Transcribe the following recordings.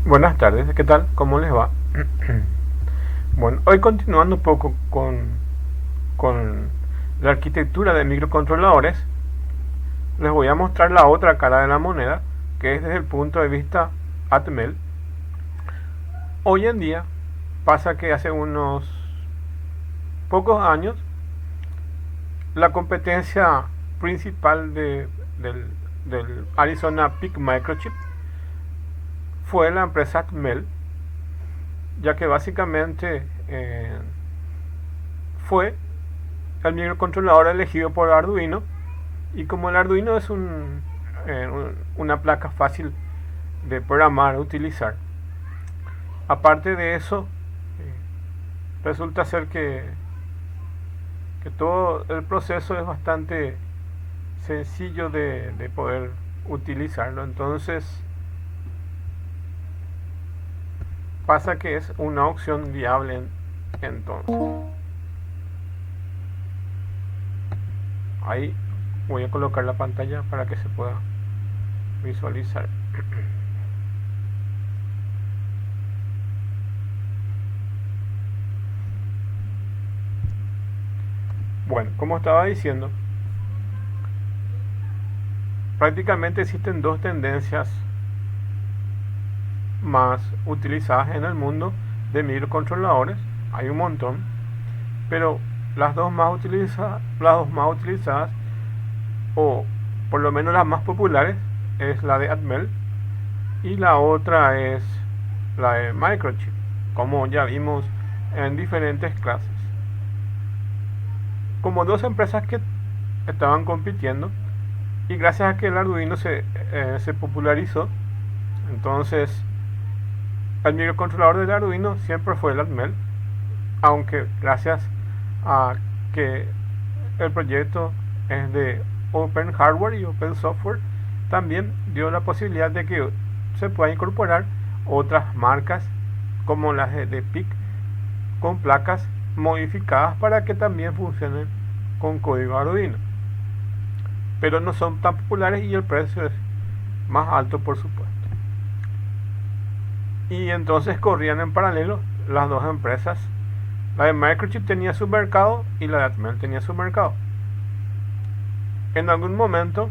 Buenas tardes, ¿qué tal? ¿Cómo les va? Bueno, hoy continuando un poco con la arquitectura de microcontroladores, les voy a mostrar la otra cara de la moneda, que es desde el punto de vista Atmel. Hoy en día pasa que hace unos pocos años la competencia principal del Arizona PIC Microchip fue la empresa Atmel, ya que básicamente fue el microcontrolador elegido por Arduino, y como el Arduino es una placa fácil de programar, utilizar, aparte de eso, resulta ser que todo el proceso es bastante sencillo de poder utilizarlo. Entonces pasa que es una opción viable. Entonces ahí voy a colocar la pantalla para que se pueda visualizar. Bueno, como estaba diciendo, prácticamente existen dos tendencias más utilizadas en el mundo de microcontroladores. Hay un montón, pero las dos más utilizadas, o por lo menos las más populares, es la de Atmel y la otra es la de Microchip, como ya vimos en diferentes clases. Como dos empresas que estaban compitiendo, y gracias a que el Arduino se popularizó, entonces el microcontrolador del Arduino siempre fue el Atmel, aunque gracias a que el proyecto es de Open Hardware y Open Software, también dio la posibilidad de que se pueda incorporar otras marcas como las de PIC, con placas modificadas para que también funcionen con código Arduino, pero no son tan populares y el precio es más alto, por supuesto. Y entonces corrían en paralelo las dos empresas. La de Microchip tenía su mercado y la de Atmel tenía su mercado. En algún momento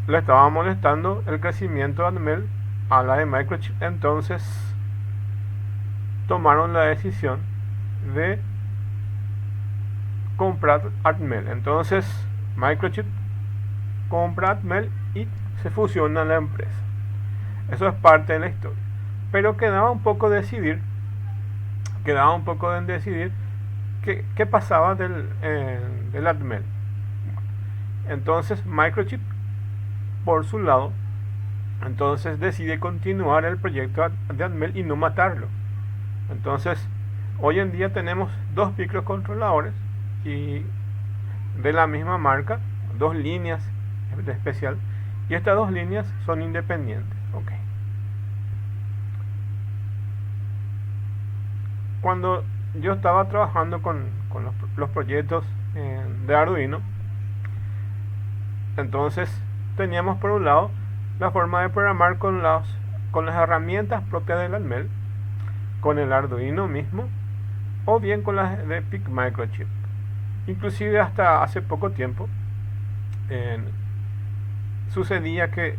le estaba molestando el crecimiento de Atmel a la de Microchip, entonces tomaron la decisión de comprar Atmel. Entonces Microchip compra Atmel y se fusiona la empresa. Eso es parte de la historia, pero quedaba un poco en decidir qué pasaba del Atmel. Entonces Microchip, por su lado, entonces decide continuar el proyecto de Atmel y no matarlo. Entonces hoy en día tenemos dos microcontroladores y de la misma marca, dos líneas de especial, y estas dos líneas son independientes. Okay. Cuando yo estaba trabajando con los proyectos de Arduino, entonces teníamos por un lado la forma de programar con las herramientas propias del Atmel, con el Arduino mismo, o bien con las de PIC Microchip. Inclusive hasta hace poco tiempo sucedía que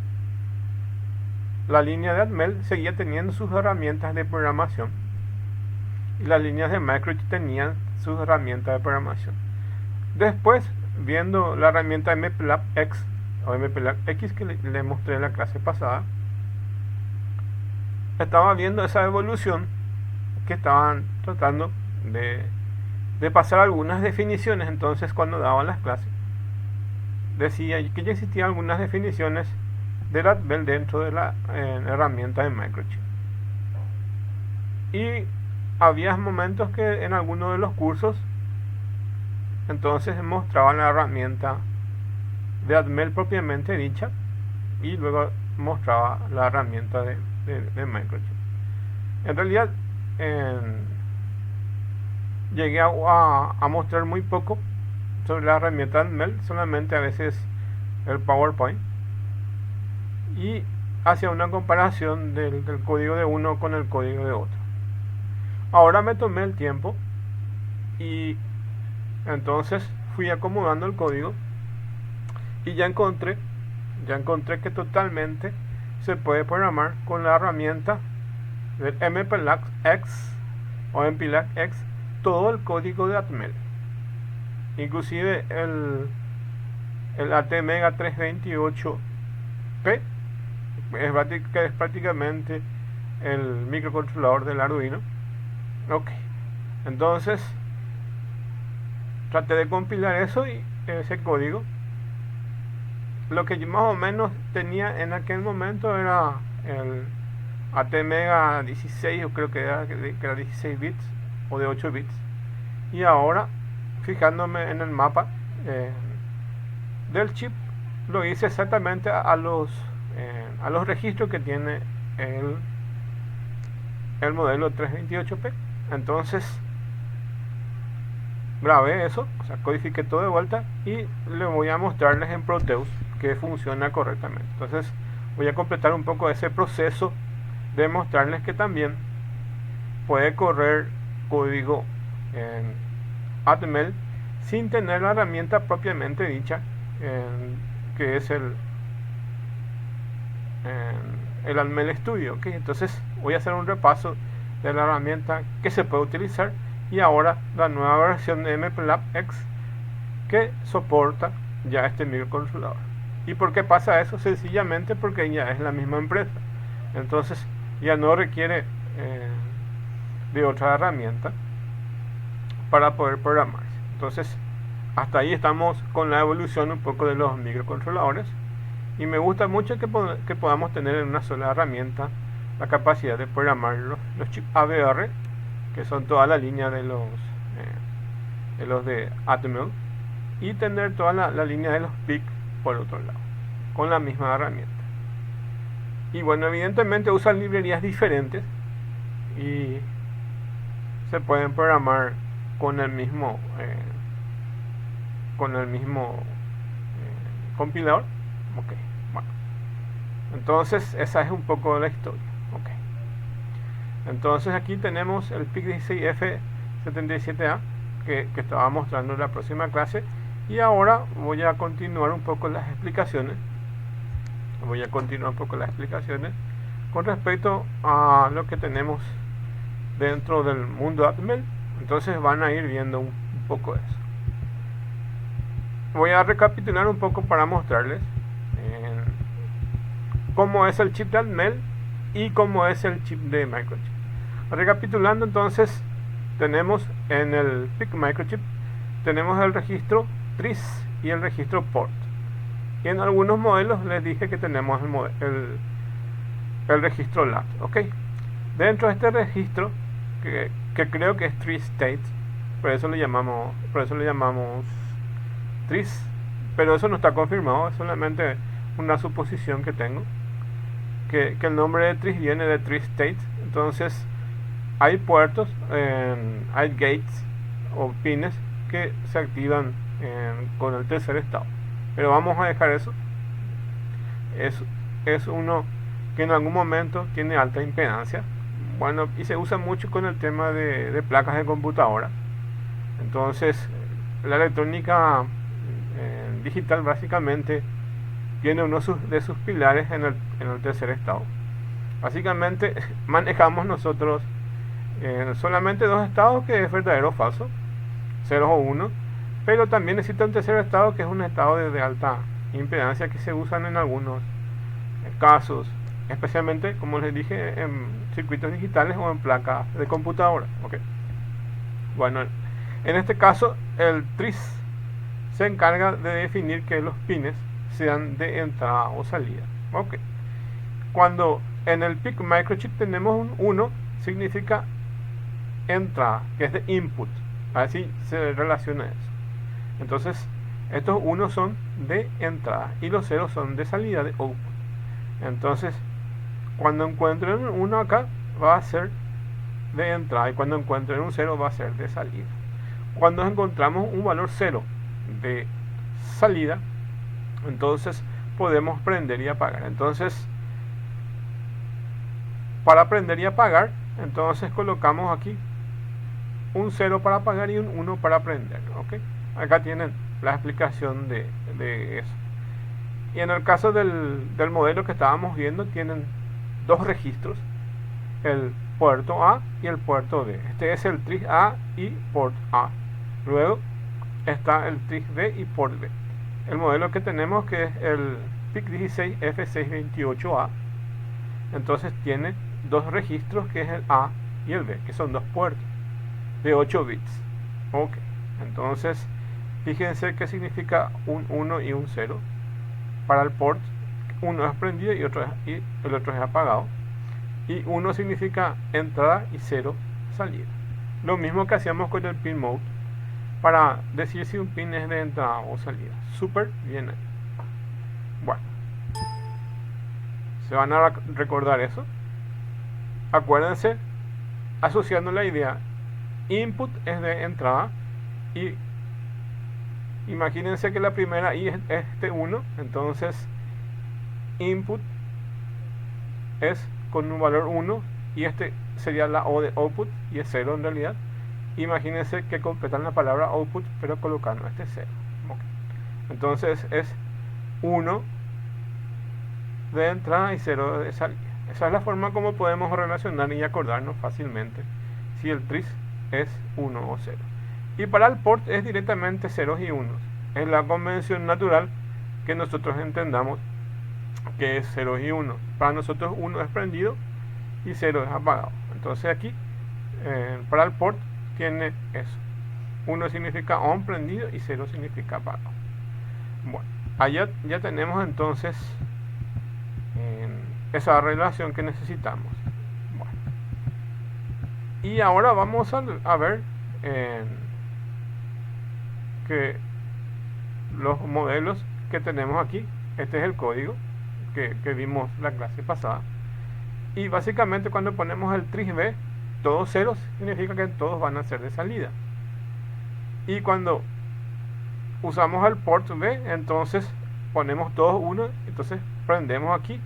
la línea de Atmel seguía teniendo sus herramientas de programación y las líneas de Microchip tenían sus herramientas de programación. Después, viendo la herramienta MPLAB X o MPLAB X que le mostré en la clase pasada, estaba viendo esa evolución que estaban tratando de pasar algunas definiciones. Entonces, cuando daban las clases, decía que ya existían algunas definiciones del Atmel dentro de la herramienta de Microchip, y había momentos que en algunos de los cursos entonces mostraban la herramienta de Atmel propiamente dicha y luego mostraba la herramienta de Microchip. En realidad llegué a mostrar muy poco sobre la herramienta Atmel, solamente a veces el PowerPoint, y hacia una comparación del código de uno con el código de otro. Ahora me tomé el tiempo y entonces fui acomodando el código y ya encontré que totalmente se puede programar con la herramienta del MPLAX o MPLAX todo el código de Atmel, inclusive el ATmega 328P es prácticamente el microcontrolador del Arduino. Ok, entonces traté de compilar eso y ese código. Lo que yo más o menos tenía en aquel momento era el ATmega 16, o creo que era 16 bits o de 8 bits. Y ahora, fijándome en el mapa del chip, lo hice exactamente a los registros que tiene el modelo 328P. Entonces grabé eso, o sea, codifiqué todo de vuelta y le voy a mostrarles en Proteus que funciona correctamente. Entonces voy a completar un poco ese proceso de mostrarles que también puede correr código en Atmel sin tener la herramienta propiamente dicha, que es el Atmel Studio. ¿Okay? Entonces voy a hacer un repaso de la herramienta que se puede utilizar y ahora la nueva versión de MPLAX que soporta ya este microcontrolador. ¿Y por qué pasa eso? Sencillamente porque ya es la misma empresa, entonces ya no requiere de otra herramienta para poder programarse. Entonces hasta ahí estamos con la evolución un poco de los microcontroladores y me gusta mucho que podamos tener en una sola herramienta la capacidad de programar los chips AVR, que son toda la línea de los de Atmel, y tener toda la línea de los PIC por otro lado, con la misma herramienta. Y bueno, evidentemente usan librerías diferentes y se pueden programar con el mismo compilador. Ok, bueno, entonces esa es un poco la historia. Ok, entonces aquí tenemos el PIC16F77A que estaba mostrando en la próxima clase, y ahora voy a continuar un poco las explicaciones. Con respecto a lo que tenemos dentro del mundo Atmel. Entonces van a ir viendo un poco eso. Voy a recapitular un poco para mostrarles cómo es el chip de Atmel y cómo es el chip de Microchip. Recapitulando, entonces tenemos en el PIC Microchip tenemos el registro TRIS y el registro PORT, y en algunos modelos les dije que tenemos el registro LAT. Ok, dentro de este registro que creo que es TRIS State, por eso le llamamos TRIS, pero eso no está confirmado, es solamente una suposición que tengo, que el nombre de TRIS viene de TRIS State. Entonces hay puertos, hay gates o pines que se activan con el tercer estado, pero vamos a dejar eso. Es uno que en algún momento tiene alta impedancia, bueno, y se usa mucho con el tema de placas de computadora. Entonces la electrónica digital básicamente tiene uno de sus pilares en el tercer estado. Básicamente manejamos nosotros solamente dos estados, que es verdadero o falso, 0 o 1, pero también necesita un tercer estado que es un estado de alta impedancia, que se usan en algunos casos, especialmente como les dije en circuitos digitales o en placas de computadora. Okay. Bueno, en este caso el TRIS se encarga de definir que los pines sean de entrada o salida. Okay. Cuando en el PIC Microchip tenemos un 1, significa entrada, que es de input, así se relaciona eso. Entonces estos 1 son de entrada y los 0 son de salida, de output. Entonces cuando encuentren un 1 acá va a ser de entrada, y cuando encuentren un 0 va a ser de salida. Cuando encontramos un valor 0 de salida, entonces podemos prender y apagar. Entonces para prender y apagar, entonces colocamos aquí un 0 para apagar y un 1 para prender, ¿ok? Acá tienen la explicación de eso. Y en el caso del modelo que estábamos viendo, tienen dos registros, el puerto A y el puerto B. Este es el tris A y port A. Luego está el tris B y port B. El modelo que tenemos, que es el PIC16F628A, entonces tiene dos registros, que es el A y el B, que son dos puertos de 8 bits. Ok, entonces fíjense que significa un 1 y un 0 para el port. Uno es prendido y el otro es apagado. Y 1 significa entrada y 0 salida. Lo mismo que hacíamos con el pin mode para decir si un pin es de entrada o salida. Súper bien ahí. Bueno, se van a recordar eso. Acuérdense, asociando la idea, input es de entrada y imagínense que la primera i es este 1, entonces input es con un valor 1 y este sería la O de output y es 0 en realidad. Imagínense que completan la palabra output pero colocando este 0. Okay. Entonces es 1 de entrada y 0 de salida. Esa es la forma como podemos relacionar y acordarnos fácilmente si el tris es 1 o 0. Y para el port es directamente ceros y unos. Es la convención natural que nosotros entendamos que es 0 y 1. Para nosotros 1 es prendido y 0 es apagado. Entonces aquí para el port tiene eso. 1 significa on, prendido, y 0 significa apagado. Bueno, allá ya tenemos entonces esa relación que necesitamos. Bueno, y ahora vamos a ver que los modelos que tenemos aquí. Este es el código que vimos la clase pasada. Y básicamente cuando ponemos el tris B, todos ceros, significa que todos van a ser de salida. Y cuando usamos el port B, entonces ponemos todos 1, entonces prendemos aquí,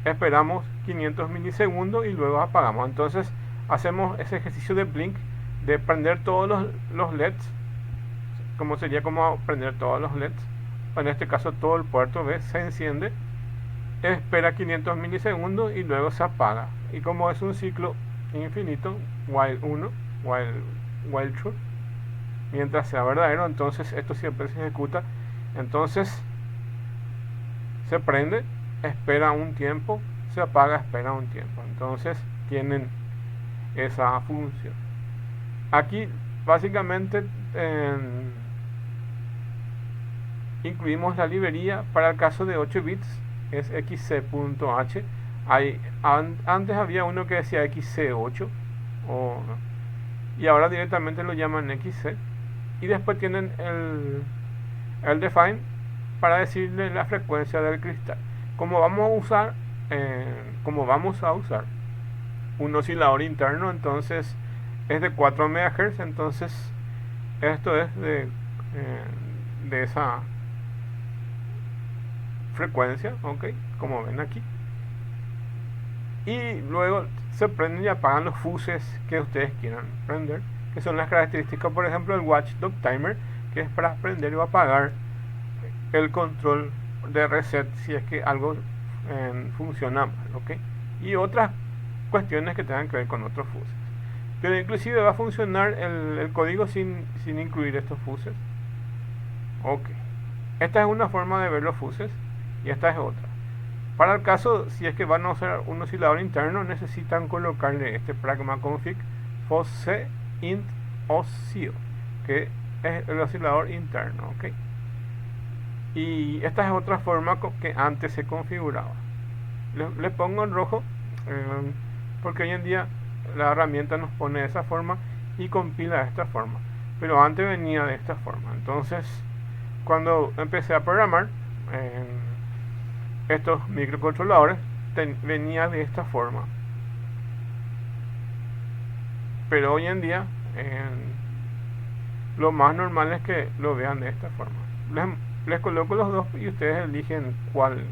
esperamos 500 milisegundos y luego apagamos. Entonces hacemos ese ejercicio de blink, de prender todos los LEDs, como sería como prender todos los LEDs. En este caso todo el puerto B se enciende, espera 500 milisegundos y luego se apaga. Y como es un ciclo infinito, while 1, while true, mientras sea verdadero, entonces esto siempre se ejecuta. Entonces se prende, espera un tiempo, se apaga, espera un tiempo. Entonces tienen esa función. Aquí básicamente incluimos la librería para el caso de 8 bits, es xc.h. Antes había uno que decía xc8 y ahora directamente lo llaman xc, y después tienen el define para decirle la frecuencia del cristal. Como vamos a usar un oscilador interno, entonces es de 4 MHz, entonces esto es de esa frecuencia, ok, como ven aquí. Y luego se prenden y apagan los fuses que ustedes quieran prender, que son las características, por ejemplo, el Watchdog Timer, que es para prender o apagar el control de reset si es que algo funciona mal, ok, y otras cuestiones que tengan que ver con otros fuses. Pero inclusive va a funcionar el código sin incluir estos fuses. Ok, esta es una forma de ver los fuses y esta es otra. Para el caso, si es que van a usar un oscilador interno, necesitan colocarle este pragma config fosse int oscil, que es el oscilador interno, ok. Y esta es otra forma que antes se configuraba. Le pongo en rojo porque hoy en día la herramienta nos pone de esa forma y compila de esta forma, pero antes venía de esta forma. Entonces cuando empecé a programar estos microcontroladores venía de esta forma, pero hoy en día lo más normal es que lo vean de esta forma. Les coloco los dos y ustedes eligen cuál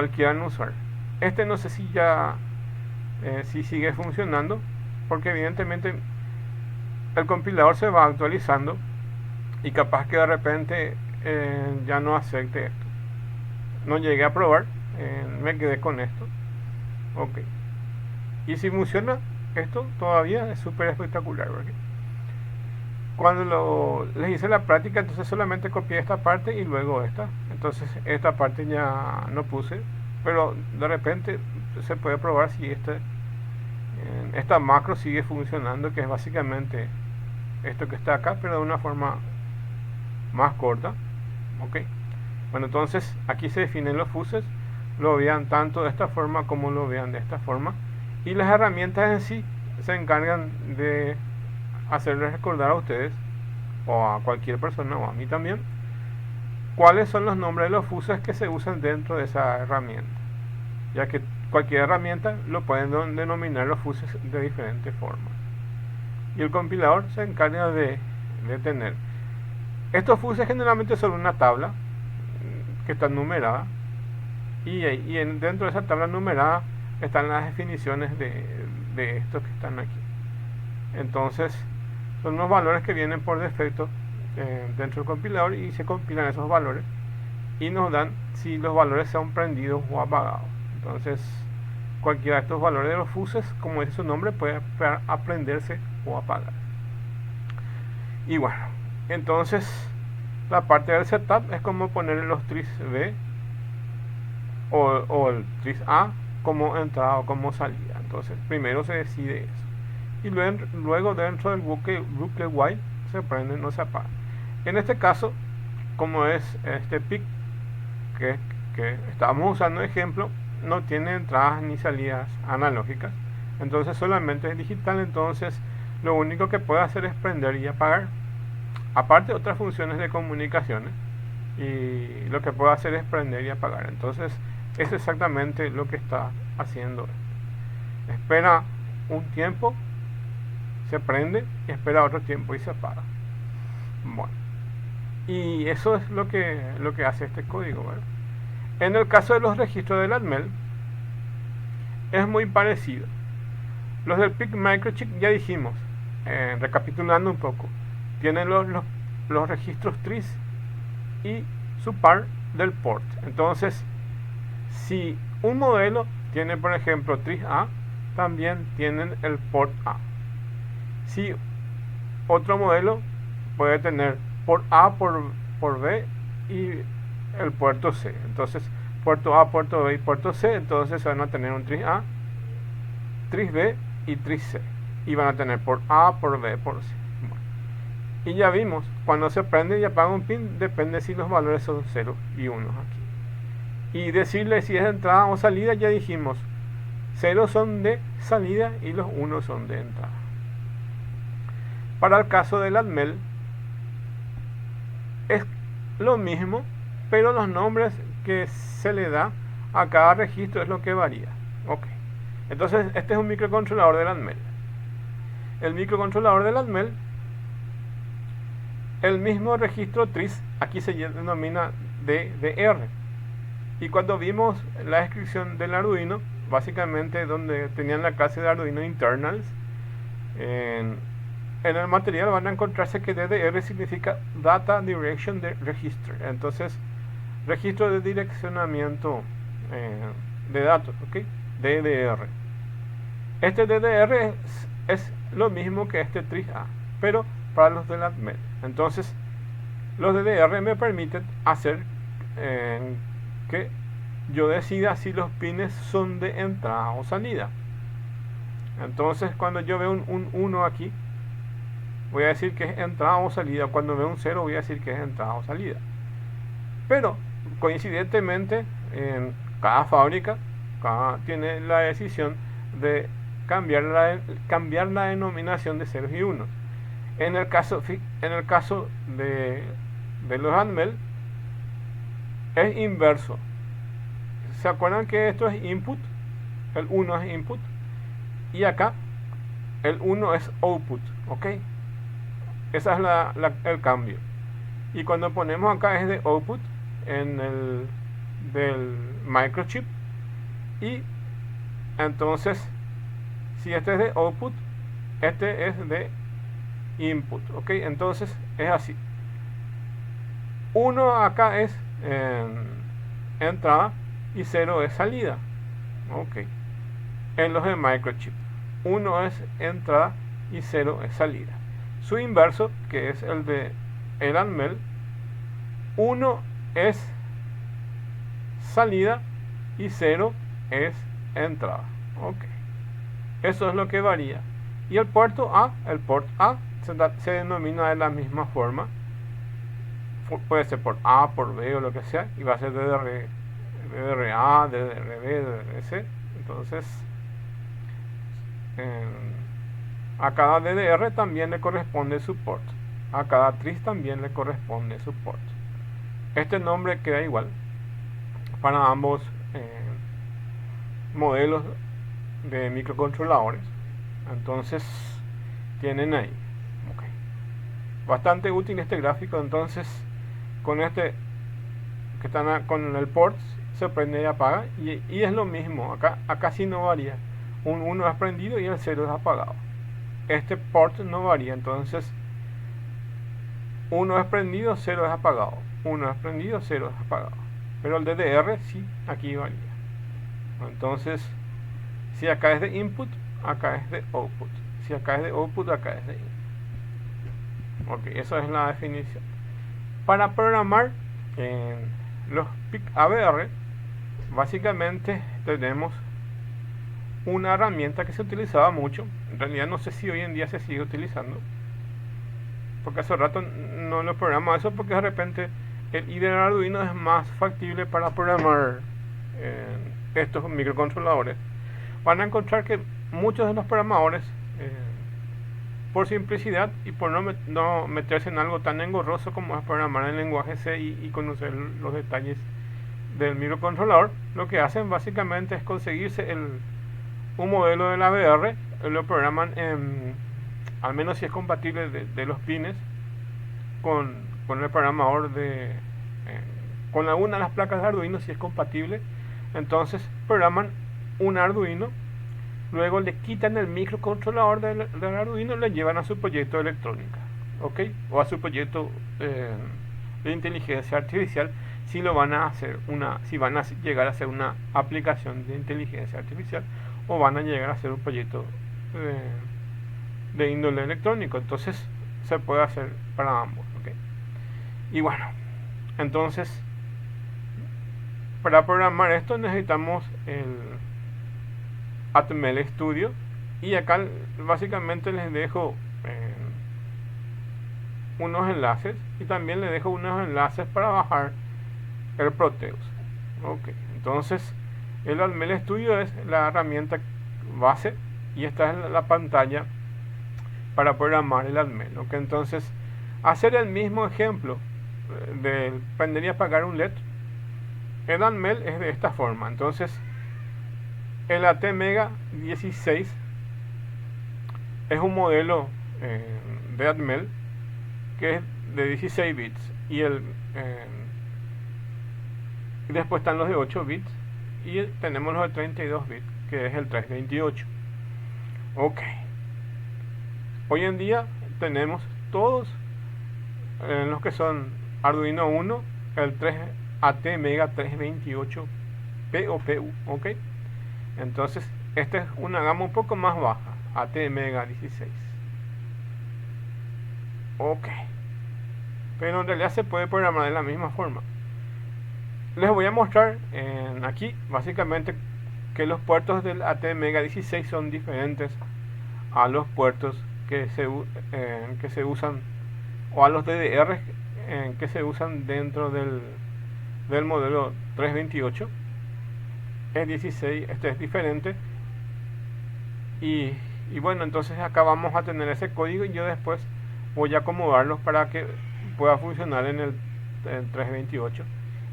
quieran usar. Este no sé si ya si sigue funcionando, porque evidentemente el compilador se va actualizando y capaz que de repente ya no acepte esto. No llegué a probar, me quedé con esto. Ok. Y si funciona, esto todavía es súper espectacular. ¿Verdad? Cuando les hice la práctica, entonces solamente copié esta parte y luego esta. Entonces esta parte ya no puse, pero de repente se puede probar si esta macro sigue funcionando, que es básicamente esto que está acá, pero de una forma más corta. Ok. Bueno, entonces aquí se definen los fuses, lo vean tanto de esta forma como lo vean de esta forma. Y las herramientas en sí se encargan de hacerles recordar a ustedes, o a cualquier persona, o a mí también, cuáles son los nombres de los fuses que se usan dentro de esa herramienta. Ya que cualquier herramienta lo pueden denominar los fuses de diferentes formas. Y el compilador se encarga de tener. Estos fuses generalmente son una tabla que está numerada, y dentro de esa tabla numerada están las definiciones de estos que están aquí. Entonces son unos valores que vienen por defecto dentro del compilador, y se compilan esos valores y nos dan si los valores son prendidos o apagados. Entonces cualquiera de estos valores de los fuses, como dice su nombre, puede aprenderse o apagar. Y bueno, entonces la parte del setup es como poner los tris B o el tris A como entrada o como salida. Entonces primero se decide eso, y luego dentro del bucle while se prende, no se apaga. En este caso, como es este PIC que estábamos usando de ejemplo, no tiene entradas ni salidas analógicas, entonces solamente es digital. Entonces lo único que puede hacer es prender y apagar, aparte de otras funciones de comunicaciones, y lo que puede hacer es prender y apagar. Entonces es exactamente lo que está haciendo. Espera un tiempo, se prende, y espera otro tiempo y se apaga. Bueno, y eso es lo que hace este código, ¿verdad? En el caso de los registros del Atmel es muy parecido. Los del PIC Microchip ya dijimos, recapitulando un poco, tienen los registros tris y su par del port. Entonces, si un modelo tiene, por ejemplo, tris A, también tienen el port A. Si otro modelo puede tener port A, por B y el puerto C. Entonces, puerto A, puerto B y puerto C. Entonces van a tener un tris A, tris B y tris C. Y van a tener por A, por B, por C. Bueno. Y ya vimos, cuando se prende y apaga un pin, depende si los valores son 0 y 1 aquí. Y decirle si es entrada o salida, ya dijimos, 0 son de salida y los 1 son de entrada. Para el caso del Atmel es lo mismo, pero los nombres que se le da a cada registro es lo que varía. Ok. Entonces este es un microcontrolador del Atmel. El microcontrolador del Atmel, el mismo registro tris, aquí se denomina DDR. Y cuando vimos la descripción del Arduino, básicamente donde tenían la clase de Arduino internals, en el material van a encontrarse que DDR significa Data Direction Register. Entonces, registro de direccionamiento de datos, ¿ok? DDR. Este DDR es lo mismo que este tris A, pero para los de la Atmel. Entonces, los DDR me permiten hacer que yo decida si los pines son de entrada o salida. Entonces, cuando yo veo un 1 aquí, voy a decir que es entrada o salida. Cuando veo un 0, voy a decir que es entrada o salida. Pero, coincidentemente, en cada fábrica tiene la decisión de cambiar la denominación de ceros y unos. En el caso de los Atmel es inverso. ¿Se acuerdan que esto es input? El 1 es input. Y acá el 1 es output. ¿Ok? Ese es el cambio. Y cuando ponemos acá es de output en el del microchip, y entonces si este es de output, este es de input, ok. Entonces es así, 1 acá es entrada y 0 es salida, ok. En los de microchip, 1 es entrada y 0 es salida. Su inverso, que es el de el ATmel, 1 es salida y 0 es entrada, ok. Eso es lo que varía. Y el puerto A se denomina de la misma forma, puede ser por A, por B o lo que sea, y va a ser DDRA, DDRB, DDRC. Entonces a cada DDR también le corresponde su port, a cada tris también le corresponde su port. Este nombre queda igual para ambos modelos de microcontroladores. Entonces tienen ahí, okay. Bastante útil este gráfico. Entonces con este que están con el port se prende y apaga, y es lo mismo acá sí no varía, un 1 es prendido y el 0 es apagado. Este port no varía, entonces 1 es prendido, 0 es apagado, 1 es prendido, 0 es apagado. Pero el DDR sí, aquí varía. Entonces si acá es de input, acá es de output. Si acá es de output, acá es de input. Ok, eso es la definición. Para programar los PIC ABR, básicamente tenemos una herramienta que se utilizaba mucho. En realidad no sé si hoy en día se sigue utilizando, porque hace rato no lo programa eso, porque de repente el IDE del Arduino es más factible para programar estos microcontroladores. Van a encontrar que muchos de los programadores, por simplicidad y por no meterse en algo tan engorroso como es programar en lenguaje C y conocer los detalles del microcontrolador, lo que hacen básicamente es conseguirse un modelo de la ABR, lo programan al menos si es compatible de los pines con el programador con alguna de las placas de Arduino, si es compatible. Entonces programan un Arduino, luego le quitan el microcontrolador del Arduino y le llevan a su proyecto de electrónica, ok, o a su proyecto de inteligencia artificial, si lo van a hacer si van a llegar a hacer una aplicación de inteligencia artificial, o van a llegar a hacer un proyecto de índole electrónico. Entonces se puede hacer para ambos, ok. Y bueno, entonces para programar esto necesitamos el ATmel Studio, y acá básicamente les dejo unos enlaces, y también les dejo unos enlaces para bajar el Proteus, ok. Entonces el ATmel Studio es la herramienta base, y esta es la pantalla para programar el ATmel, ok. Entonces hacer el mismo ejemplo de prender y apagar un LED, el ATmel es de esta forma. Entonces el ATmega 16 es un modelo de ATmel que es de 16 bits, y después están los de 8 bits, y tenemos los de 32 bits, que es el 328, ok. Hoy en día tenemos todos los que son Arduino 1, el ATmega 328 POPU, ok. Entonces esta es una gama un poco más baja, ATmega 16, ok. Pero en realidad se puede programar de la misma forma. Les voy a mostrar aquí básicamente que los puertos del ATmega 16 son diferentes a los puertos que se usan, o a los DDR que se usan dentro del modelo 328. Es 16, este es diferente, y bueno, entonces acá vamos a tener ese código, y yo después voy a acomodarlos para que pueda funcionar en el 328,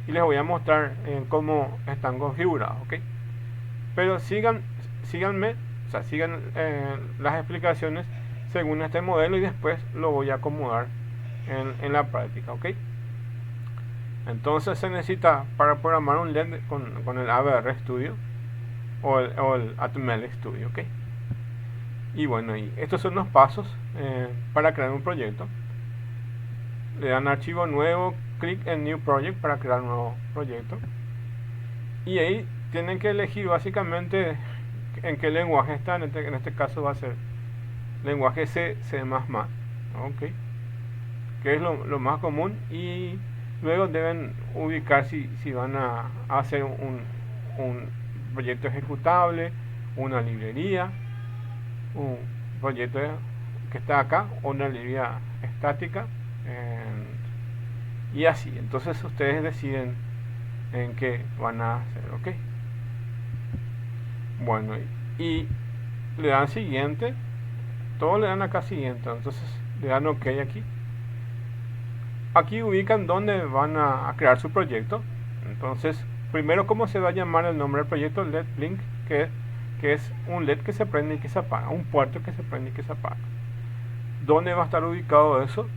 y les voy a mostrar cómo están configurados, ok. Pero síganme, o sea, sigan las explicaciones según este modelo, y después lo voy a acomodar en la práctica, ok. Entonces se necesita, para programar un LED con el ABR Studio, o el HTML Studio, ¿ok? Y bueno, y estos son los pasos para crear un proyecto. Le dan archivo nuevo, clic en New Project para crear un nuevo proyecto. Y ahí tienen que elegir básicamente en qué lenguaje está. En este caso va a ser lenguaje C, C++, ¿ok? Que es lo más común. Y luego deben ubicar si van a hacer un proyecto ejecutable, una librería, un proyecto que está acá, o una librería estática, y así. Entonces ustedes deciden en qué van a hacer, ok. Bueno, y le dan siguiente, todos le dan acá siguiente, entonces le dan ok aquí. Aquí ubican dónde van a crear su proyecto. Entonces, primero, cómo se va a llamar el nombre del proyecto: LED Blink, que es un LED que se prende y que se apaga, un puerto que se prende y que se apaga. ¿Dónde va a estar ubicado eso?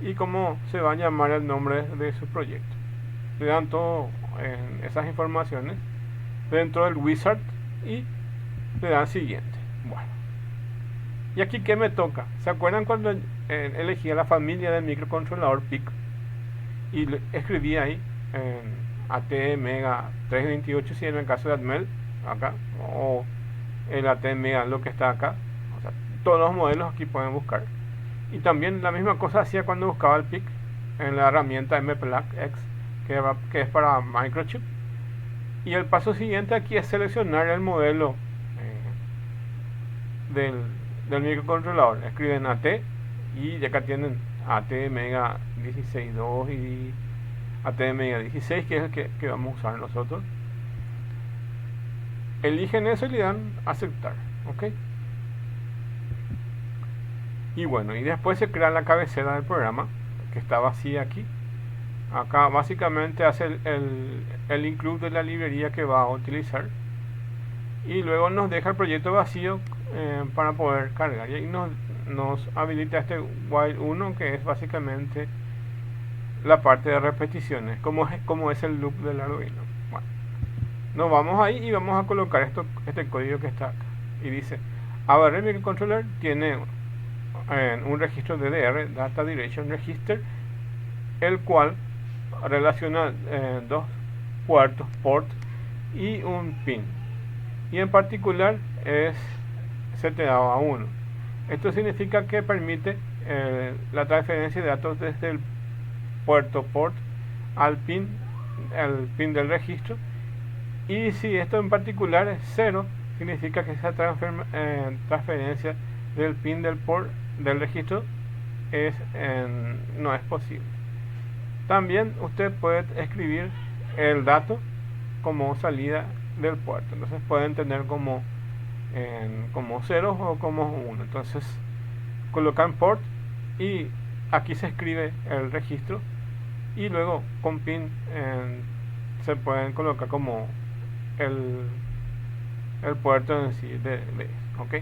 Y cómo se va a llamar el nombre de su proyecto. Le dan todo esas informaciones dentro del wizard y le dan siguiente. Bueno, y aquí ¿qué me toca? ¿Se acuerdan cuando elegí la familia del microcontrolador PIC y escribí ahí ATmega 328, si en el caso de Atmel acá, o el ATmega lo que está acá? O sea, todos los modelos aquí pueden buscar. Y también la misma cosa hacía cuando buscaba el PIC en la herramienta MPLAC-X, que es para microchip. Y el paso siguiente aquí es seleccionar el modelo del microcontrolador. Escriben AT y acá tienen ATmega 16.2 y ATmega 16, que es el que vamos a usar nosotros. Eligen eso y le dan aceptar, ok. Y bueno, y después se crea la cabecera del programa, que está vacía aquí. Acá básicamente hace el include de la librería que va a utilizar. Y luego nos deja el proyecto vacío para poder cargar. Y ahí nos habilita este while 1, que es básicamente la parte de repeticiones, como es el loop del Arduino. Bueno, nos vamos ahí y vamos a colocar este código que está acá. Y dice, ABR Microcontroller tiene un registro DDR, Data Direction Register, el cual relaciona dos puertos, port y un pin, y en particular es seteado a 1. Esto significa que permite la transferencia de datos desde el puerto port al pin, el pin del registro. Y si esto en particular es 0, significa que esa transferencia del pin del port del registro no es posible. También usted puede escribir el dato como salida del puerto. Entonces pueden tener como 0 o como 1. Entonces colocan port y aquí se escribe el registro, y luego con pin se pueden colocar como el puerto en sí ok.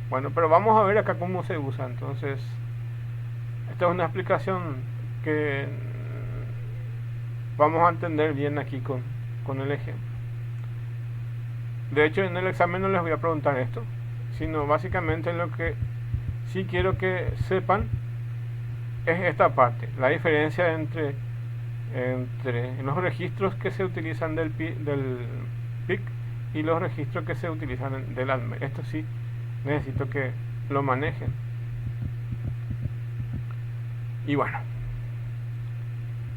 Bueno, pero vamos a ver acá cómo se usa. Entonces, esta es una explicación que vamos a entender bien aquí con el ejemplo. De hecho, en el examen no les voy a preguntar esto, sino básicamente lo que sí quiero que sepan es esta parte, la diferencia entre los registros que se utilizan del PIC y los registros que se utilizan del ATmel. Esto sí necesito que lo manejen. Y bueno,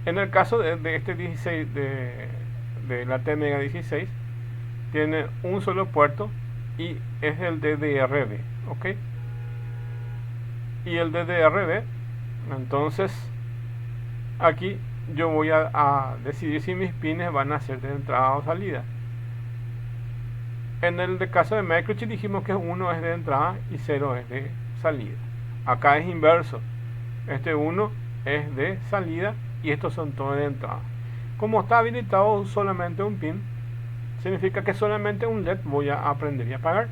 en el caso de este 16 de la ATmega 16, tiene un solo puerto y es el DDRB, ok. Y el DDRB, entonces aquí yo voy a decidir si mis pines van a ser de entrada o salida. En el caso de microchip dijimos que 1 es de entrada y 0 es de salida. Acá es inverso, este 1 es de salida y estos son todos de entrada. Como está habilitado solamente un pin, significa que solamente un LED voy a prender y apagar,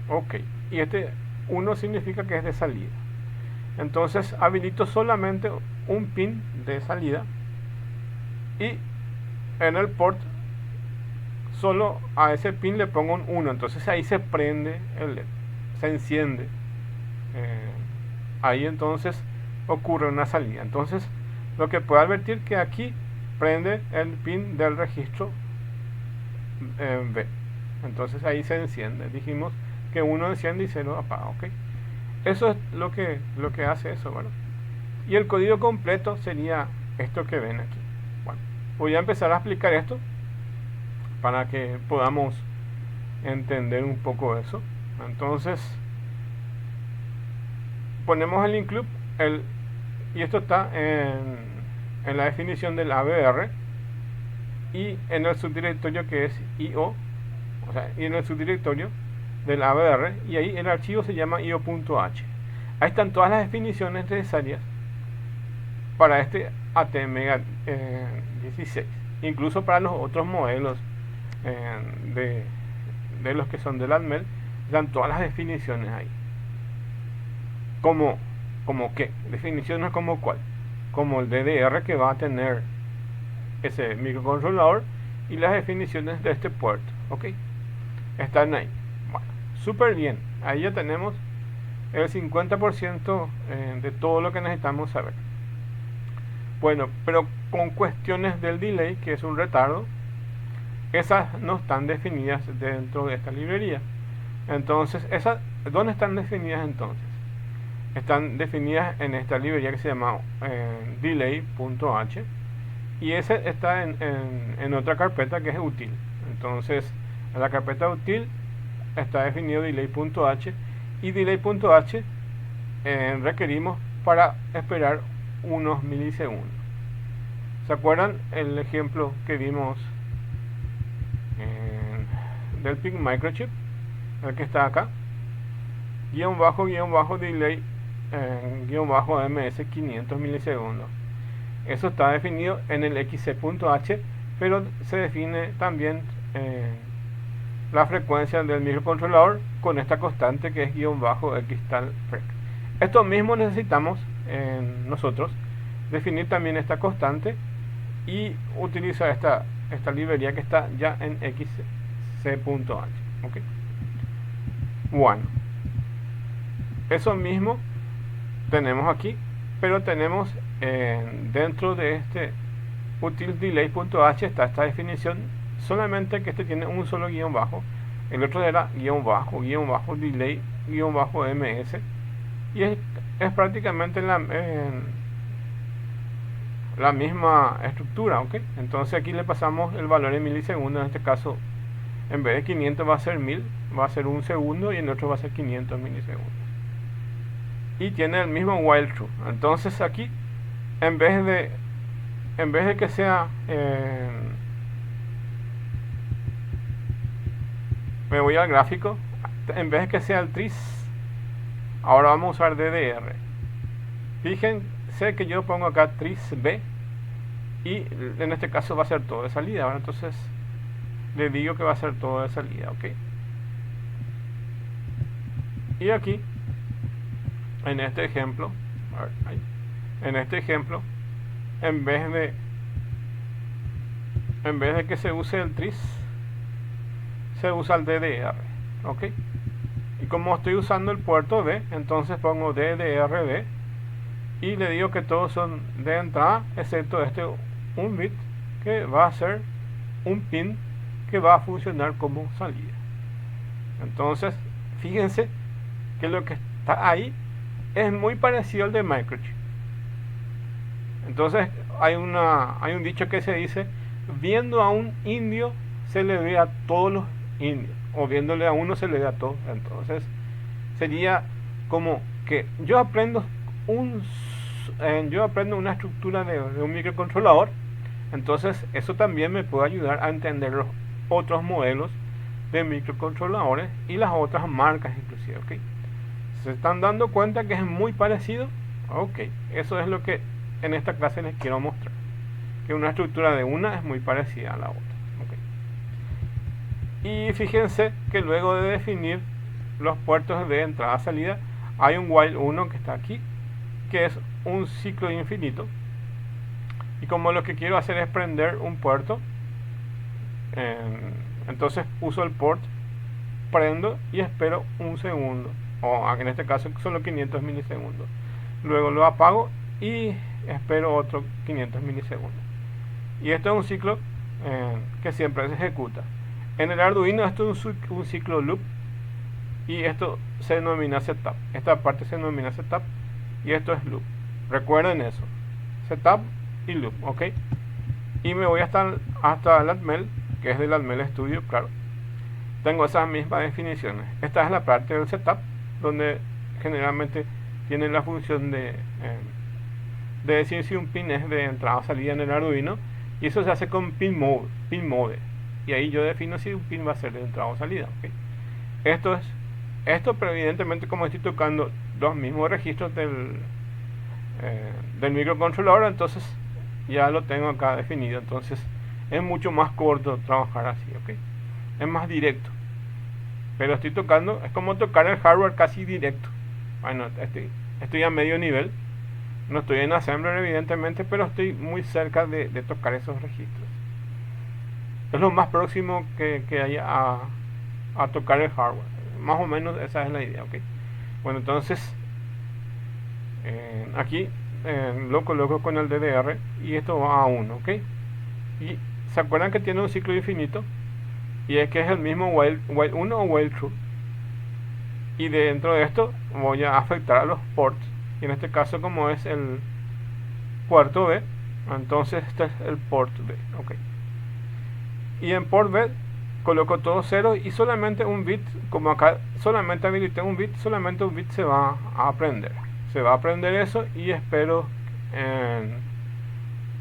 ok. Y este 1 significa que es de salida. Entonces habilito solamente un pin de salida, y en el port solo a ese pin le pongo un 1, entonces ahí se prende el LED, se enciende. Ahí entonces ocurre una salida. Entonces lo que puede advertir que aquí prende el pin del registro B. Entonces ahí se enciende. Dijimos que 1 enciende y 0 apaga, ¿ok? Eso es lo que hace eso, ¿verdad? Y el código completo sería esto que ven aquí. Bueno, voy a empezar a explicar esto para que podamos entender un poco eso. Entonces ponemos el include, y esto está en la definición del ABR y en el subdirectorio que es IO, o sea, y en el subdirectorio del ABR, y ahí el archivo se llama io.h. Ahí están todas las definiciones necesarias para este ATmega16, incluso para los otros modelos de los que son del ATmel, dan todas las definiciones ahí. Como qué, definiciones como cuál, como el DDR que va a tener ese microcontrolador y las definiciones de este puerto, ok, están ahí. Bueno, súper bien, ahí ya tenemos el 50% de todo lo que necesitamos saber. Bueno, pero con cuestiones del delay, que es un retardo, esas no están definidas dentro de esta librería. Entonces, esas, ¿dónde están definidas entonces? Están definidas en esta librería que se llama delay.h, y ese está en otra carpeta que es útil. Entonces en la carpeta útil está definido delay.h, y delay.h requerimos para esperar unos milisegundos. ¿Se acuerdan el ejemplo que vimos del PIC microchip, el que está acá? Guión bajo delay guión bajo ms 500 milisegundos. Eso está definido en el xc.h, pero se define también la frecuencia del microcontrolador con esta constante que es guión bajo xtal-frec. Esto mismo necesitamos nosotros definir también esta constante y utilizar esta librería que está ya en xc.h, ¿ok? Bueno, eso mismo tenemos aquí, pero tenemos dentro de este util delay.h está esta definición, solamente que este tiene un solo guión bajo, el otro era guión bajo delay guión bajo ms, y es prácticamente la misma estructura, ¿ok? Entonces aquí le pasamos el valor en milisegundos, en este caso en vez de 500 va a ser 1000, va a ser un segundo, y en otro va a ser 500 milisegundos. Y tiene el mismo while true. Entonces aquí, en vez de que sea me voy al gráfico, en vez de que sea el tris, ahora vamos a usar DDR. Fíjense que yo pongo acá tris B, y en este caso va a ser todo de salida. Ahora entonces le digo que va a ser todo de salida, ok. Y aquí en este ejemplo, en vez de que se use el tris, se usa el DDR, ok. Y como estoy usando el puerto D, entonces pongo DDRD y le digo que todos son de entrada, excepto este un bit que va a ser un pin que va a funcionar como salida. Entonces fíjense que lo que está ahí es muy parecido al de microchip. Entonces hay un dicho que se dice: viendo a un indio se le ve a todos los indios, o viéndole a uno se le ve a todos. Entonces sería como que yo aprendo una estructura de un microcontrolador. Entonces eso también me puede ayudar a entender los otros modelos de microcontroladores y las otras marcas inclusive, ¿ok? ¿Se están dando cuenta que es muy parecido? Ok, eso es lo que en esta clase les quiero mostrar, que una estructura de una es muy parecida a la otra, ok. Y fíjense que luego de definir los puertos de entrada-salida hay un while 1 que está aquí, que es un ciclo infinito, y como lo que quiero hacer es prender un puerto Entonces uso el port, prendo y espero un segundo, o en este caso solo 500 milisegundos. Luego lo apago y espero otro 500 milisegundos. Y esto es un ciclo que siempre se ejecuta. En el Arduino esto es un ciclo loop y esto se denomina setup. Esta parte se denomina setup y esto es loop. Recuerden eso, setup y loop, ¿ok? Y me voy hasta el Atmel, que es del Atmel Studio, claro. Tengo esas mismas definiciones. Esta es la parte del setup, donde generalmente tiene la función de decir si un pin es de entrada o salida en el Arduino, y eso se hace con pin mode, y ahí yo defino si un pin va a ser de entrada o salida, ¿okay? Esto, pero evidentemente como estoy tocando los mismos registros del microcontrolador, entonces ya lo tengo acá definido. Entonces es mucho más corto trabajar así, ¿ok? Es más directo, pero estoy tocando, es como tocar el hardware casi directo. Bueno, estoy a medio nivel, no estoy en assembler evidentemente, pero estoy muy cerca de tocar esos registros. Es lo más próximo que hay a tocar el hardware, más o menos esa es la idea, ¿ok? Bueno, entonces aquí lo coloco con el DDR y esto va a 1, ¿ok? Y se acuerdan que tiene un ciclo infinito, y es que es el mismo while 1 o while true, y dentro de esto voy a afectar a los ports, y en este caso como es el puerto B, entonces este es el port B, ¿ok? Y en port B coloco todo 0 y solamente un bit, como acá solamente habilité un bit, solamente un bit se va a aprender. Se va a aprender eso y espero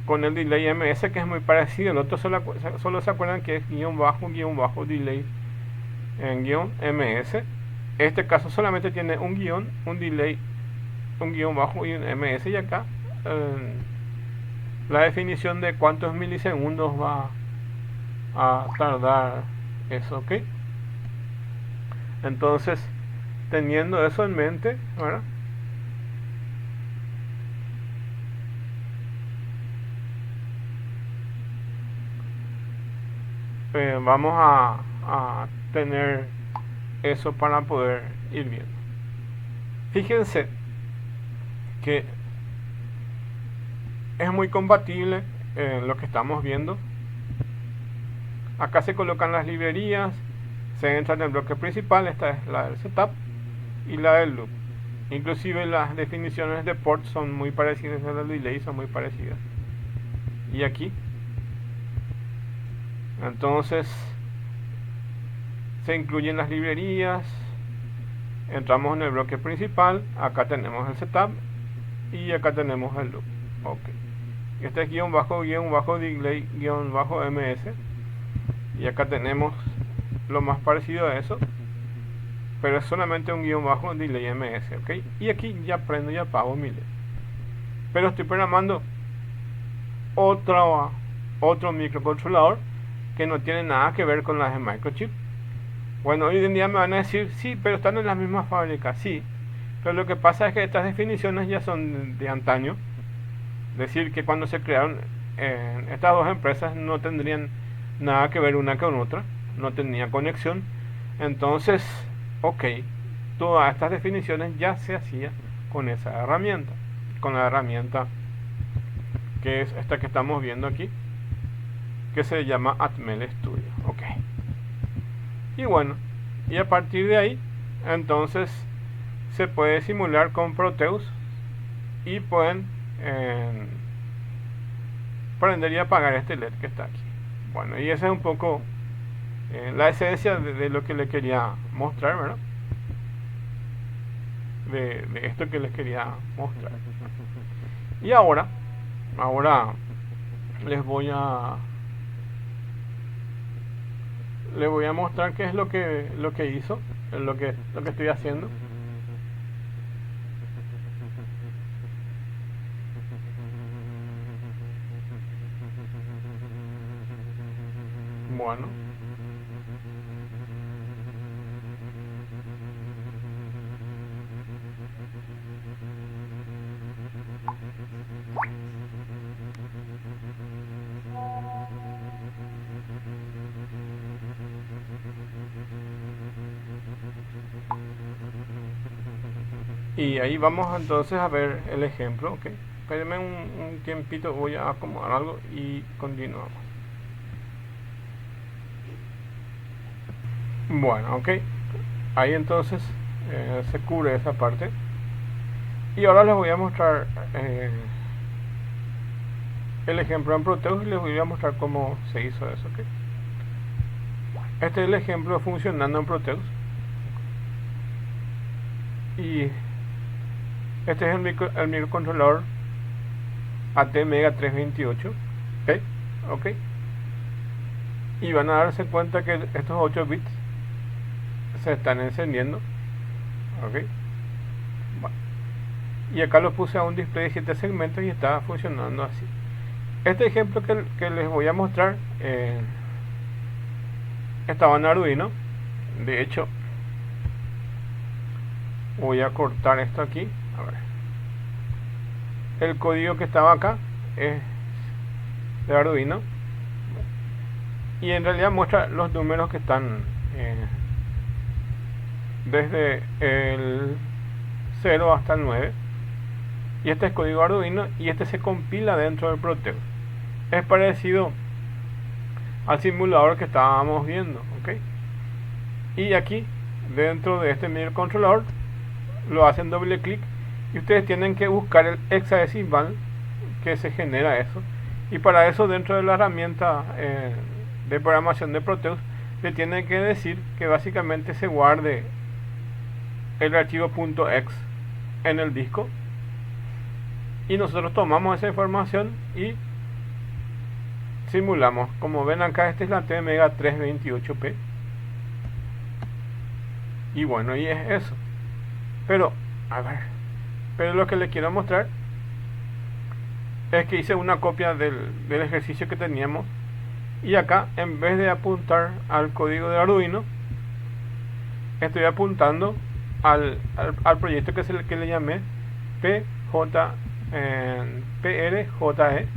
con el delay ms, que es muy parecido. El otro solo se acuerdan que es guión bajo delay en guión ms. Este caso solamente tiene un guión, un delay, un guión bajo y un ms, y acá la definición de cuántos milisegundos va a tardar eso, ¿ok? Entonces, teniendo eso en mente, ¿verdad? Vamos a tener eso para poder ir viendo. Fíjense que es muy compatible lo que estamos viendo. Acá se colocan las librerías, se entra en el bloque principal, esta es la del setup y la del loop. Inclusive las definiciones de port son muy parecidas a las de delay, son muy parecidas. Y aquí, entonces, se incluyen las librerías, entramos en el bloque principal, acá tenemos el setup y acá tenemos el loop. Ok. Este es guión bajo delay guión bajo ms, y acá tenemos lo más parecido a eso, pero es solamente un guión bajo delay ms, ok. Y aquí ya prendo y apago mi LED, pero estoy programando otro microcontrolador que no tiene nada que ver con las de microchip. Bueno, hoy en día me van a decir, sí, pero están en las mismas fábricas, sí, pero lo que pasa es que estas definiciones ya son de antaño. Decir que cuando se crearon estas dos empresas no tendrían nada que ver una con otra, no tenía conexión. Entonces, ok, todas estas definiciones ya se hacía con esa herramienta, con la herramienta que es esta que estamos viendo aquí, que se llama Atmel Studio, ok. Y bueno, y a partir de ahí, entonces se puede simular con Proteus y pueden prender y apagar este LED que está aquí. Bueno, y esa es un poco la esencia de lo que les quería mostrar, ¿verdad? De esto que les quería mostrar. Y ahora les voy a mostrar qué es lo que hizo, lo que estoy haciendo. Bueno, Y ahí vamos entonces a ver el ejemplo, ok. Espérenme un tiempito, voy a acomodar algo y continuamos. Bueno, ok. Ahí entonces se cubre esa parte. Y ahora les voy a mostrar el ejemplo en Proteus y les voy a mostrar cómo se hizo eso, ok. Este es el ejemplo funcionando en Proteus. Y este es el microcontrolador ATmega 328, ok, ok. Y van a darse cuenta que estos 8 bits se están encendiendo, ok. Bueno. Y acá lo puse a un display de 7 segmentos y está funcionando así. Este ejemplo que les voy a mostrar estaba en Arduino. De hecho, voy a cortar esto aquí. A ver. El código que estaba acá es de Arduino. Y en realidad muestra los números que están desde el 0 hasta el 9. Y este es código Arduino y este se compila dentro del Proteus. Es parecido al simulador que estábamos viendo, ok. Y aquí dentro de este microcontrolador lo hacen doble clic y ustedes tienen que buscar el hexadecimal que se genera eso. Y para eso dentro de la herramienta de programación de Proteus le tienen que decir que básicamente se guarde el archivo .exe en el disco. Y nosotros tomamos esa información y simulamos. Como ven acá, esta es la ATmega 328P. Y bueno, y es eso. Pero, a ver. Pero lo que les quiero mostrar es que hice una copia del ejercicio que teníamos. Y acá, en vez de apuntar al código de Arduino, estoy apuntando al proyecto que le llamé PRJE.exe,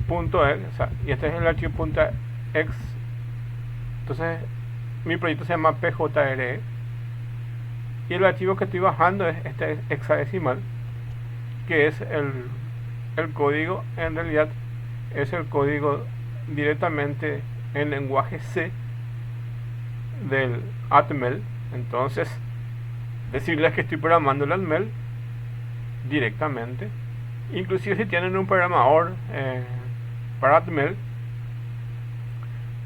o sea, y este es el archivo .exe. Entonces mi proyecto se llama PJRE y el archivo que estoy bajando es este hexadecimal, que es el código. En realidad es el código directamente en lenguaje C del Atmel. Entonces decirles que estoy programando el Atmel directamente. Inclusive si tienen un programador para Atmel,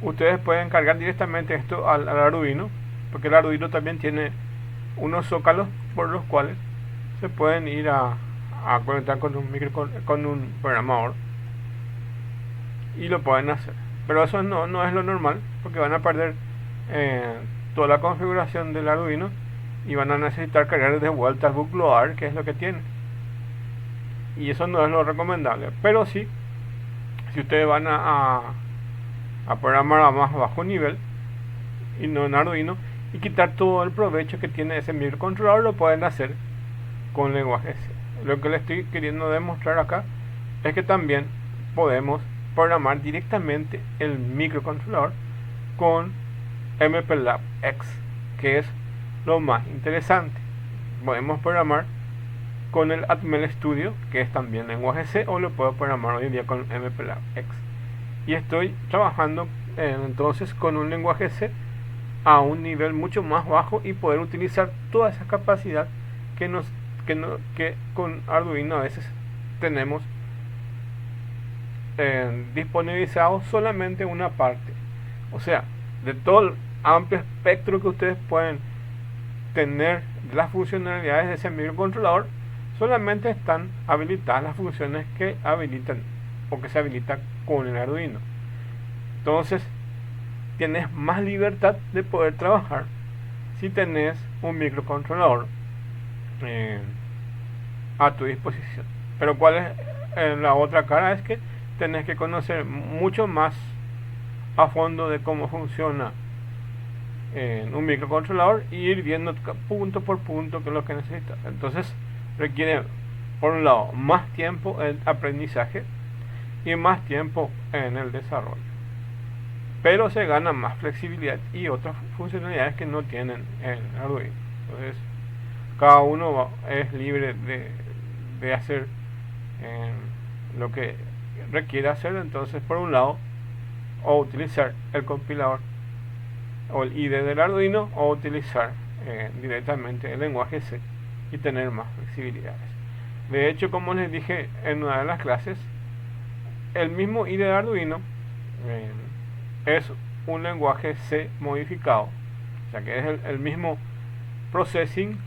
ustedes pueden cargar directamente esto al Arduino, porque el Arduino también tiene unos zócalos por los cuales se pueden ir a conectar con un programador y lo pueden hacer. Pero eso no es lo normal, porque van a perder toda la configuración del Arduino y van a necesitar cargar de vuelta el bootloader, que es lo que tiene, y eso no es lo recomendable. Pero sí, si ustedes van a programar a más bajo nivel y no en Arduino y quitar todo el provecho que tiene ese microcontrolador, lo pueden hacer con lenguaje C. Lo que les estoy queriendo demostrar acá es que también podemos programar directamente el microcontrolador con MPLAB X, que es lo más interesante. Podemos programar con el Atmel Studio, que es también lenguaje C, o lo puedo programar hoy en día con MPLAB X. Y estoy trabajando entonces con un lenguaje C a un nivel mucho más bajo y poder utilizar toda esa capacidad que con Arduino a veces tenemos disponibilizado solamente una parte. O sea, de todo el amplio espectro que ustedes pueden tener las funcionalidades de ese microcontrolador, solamente están habilitadas las funciones que habilitan o que se habilitan con el Arduino. Entonces tienes más libertad de poder trabajar si tenés un microcontrolador a tu disposición. Pero cuál es la otra cara, es que tenés que conocer mucho más a fondo de cómo funciona un microcontrolador y ir viendo punto por punto qué es lo que necesitas. Entonces requiere, por un lado, más tiempo en aprendizaje y más tiempo en el desarrollo, pero se gana más flexibilidad y otras funcionalidades que no tienen en Arduino. Entonces cada uno es libre de hacer lo que requiere hacer. Entonces, por un lado, o utilizar el compilador o el IDE del Arduino, o utilizar directamente el lenguaje C y tener más flexibilidades. De hecho, como les dije en una de las clases, el mismo IDE de Arduino es un lenguaje C modificado, o sea que es el mismo processing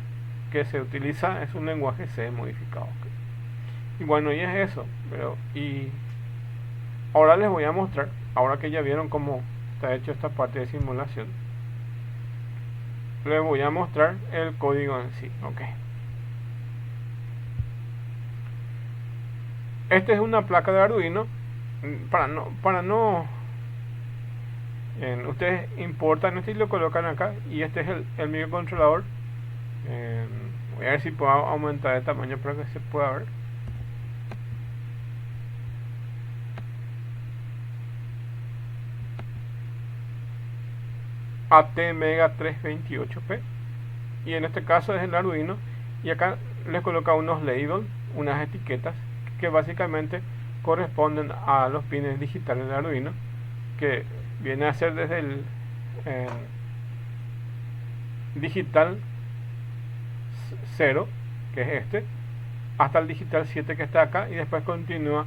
que se utiliza, es un lenguaje C modificado. Y bueno, y es eso. Y ahora les voy a mostrar, ahora que ya vieron cómo está hecho esta parte de simulación, les voy a mostrar el código en sí. Esta es una placa de Arduino. Ustedes importan este y lo colocan acá, y este es el microcontrolador. Voy a ver si puedo aumentar de tamaño para que se pueda ver. ATmega 328P, y en este caso es el Arduino, y acá les coloca unos labels, unas etiquetas que básicamente corresponden a los pines digitales del Arduino, que viene a ser desde el digital 0, que es este, hasta el digital 7 que está acá, y después continúa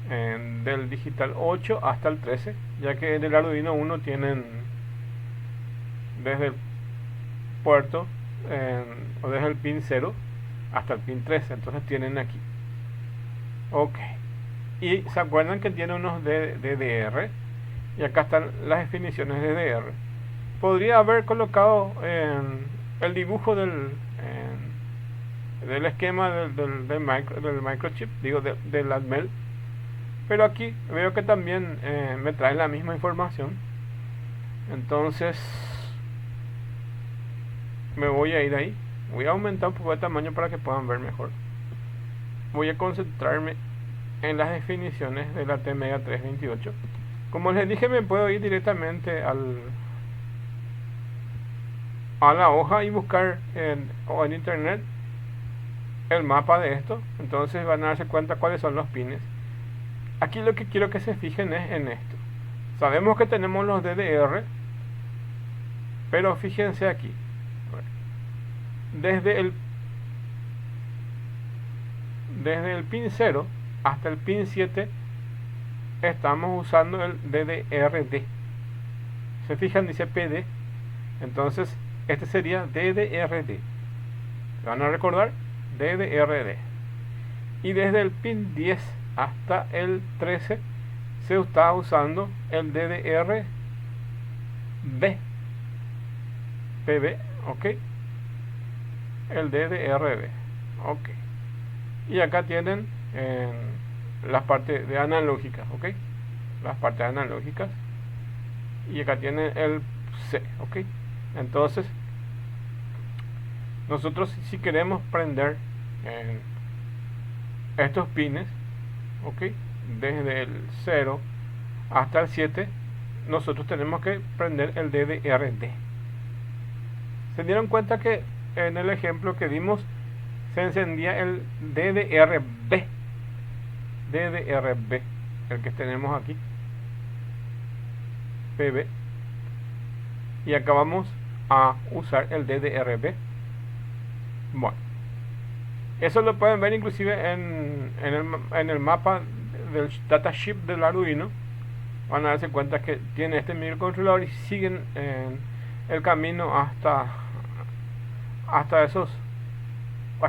del digital 8 hasta el 13, ya que en el Arduino 1 tienen desde el puerto o desde el pin 0 hasta el pin 13, entonces tienen aquí. Y se acuerdan que tiene unos DDR, y acá están las definiciones de DDR. Podría haber colocado el dibujo del esquema del microchip, digo del ATmel, pero aquí veo que también me trae la misma información. Entonces me voy a ir ahí, voy a aumentar un poco de tamaño para que puedan ver mejor. Voy a concentrarme en las definiciones de la ATmega 328. Como les dije, me puedo ir directamente a la hoja y buscar en internet el mapa de esto. Entonces van a darse cuenta cuáles son los pines. Aquí lo que quiero que se fijen es en esto. Sabemos que tenemos los DDR, pero fíjense aquí, desde el pin 0 hasta el pin 7 estamos usando el DDRD. Se fijan, dice PD, entonces este sería DDRD. ¿Se van a recordar? DDRD. Y desde el pin 10 hasta el 13 se está usando el DDRB, PB, el DDRB, y acá tienen las partes de analógicas, las partes analógicas, y acá tienen el C, entonces nosotros, si queremos prender estos pines, desde el 0 hasta el 7, nosotros tenemos que prender el DDRD. Se dieron cuenta que en el ejemplo que dimos se encendía el DDRB, el que tenemos aquí, PB, y acá vamos a usar el DDRB. Bueno, eso lo pueden ver inclusive en el mapa del datasheet del Arduino. Van a darse cuenta que tiene este microcontrolador y siguen el camino hasta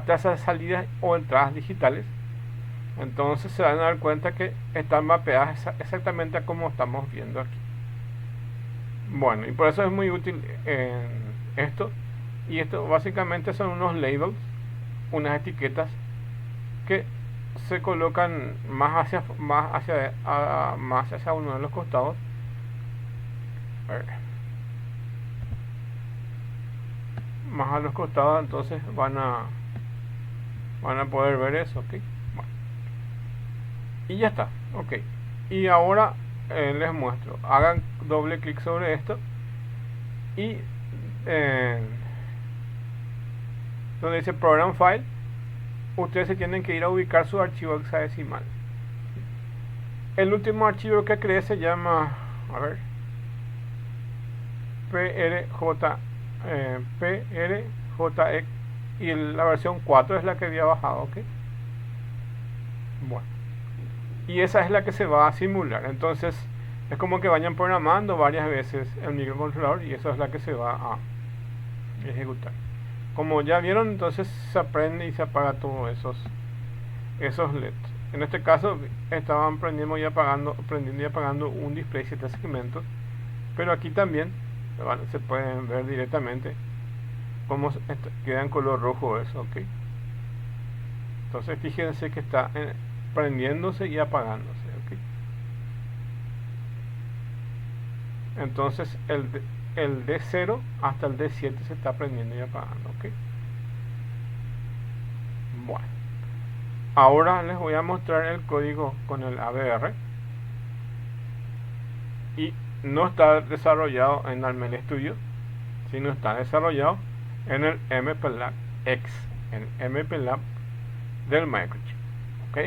esas salidas o entradas digitales. Entonces se van a dar cuenta que están mapeadas exactamente como estamos viendo aquí. Bueno, y por eso es muy útil esto. Y esto básicamente son unos labels, unas etiquetas que se colocan más hacia uno de los costados. Más a los costados, entonces van a poder ver eso, bueno. Y ya está, y ahora les muestro. Hagan doble clic sobre esto y donde dice Program File, ustedes se tienen que ir a ubicar su archivo hexadecimal. El último archivo que creé se llama, a ver, PRJEX, y la versión 4 es la que había bajado, ¿ok? Bueno, y esa es la que se va a simular. Entonces es como que vayan programando varias veces el microcontrolador y esa es la que se va a ejecutar. Como ya vieron, entonces se aprende y se apaga todos esos LEDs. En este caso estaban prendiendo y apagando un display 7 segmentos, pero aquí también se pueden ver directamente cómo queda en color rojo eso, ¿ok? Entonces fíjense que está prendiéndose y apagándose, ¿ok? Entonces el D0 hasta el D7 se está prendiendo y apagando, ¿ok? Bueno, ahora les voy a mostrar el código con el ABR, y no está desarrollado en Almel Studio, sino está desarrollado en el MPLAB X, en MPLAB del Microchip, ¿ok?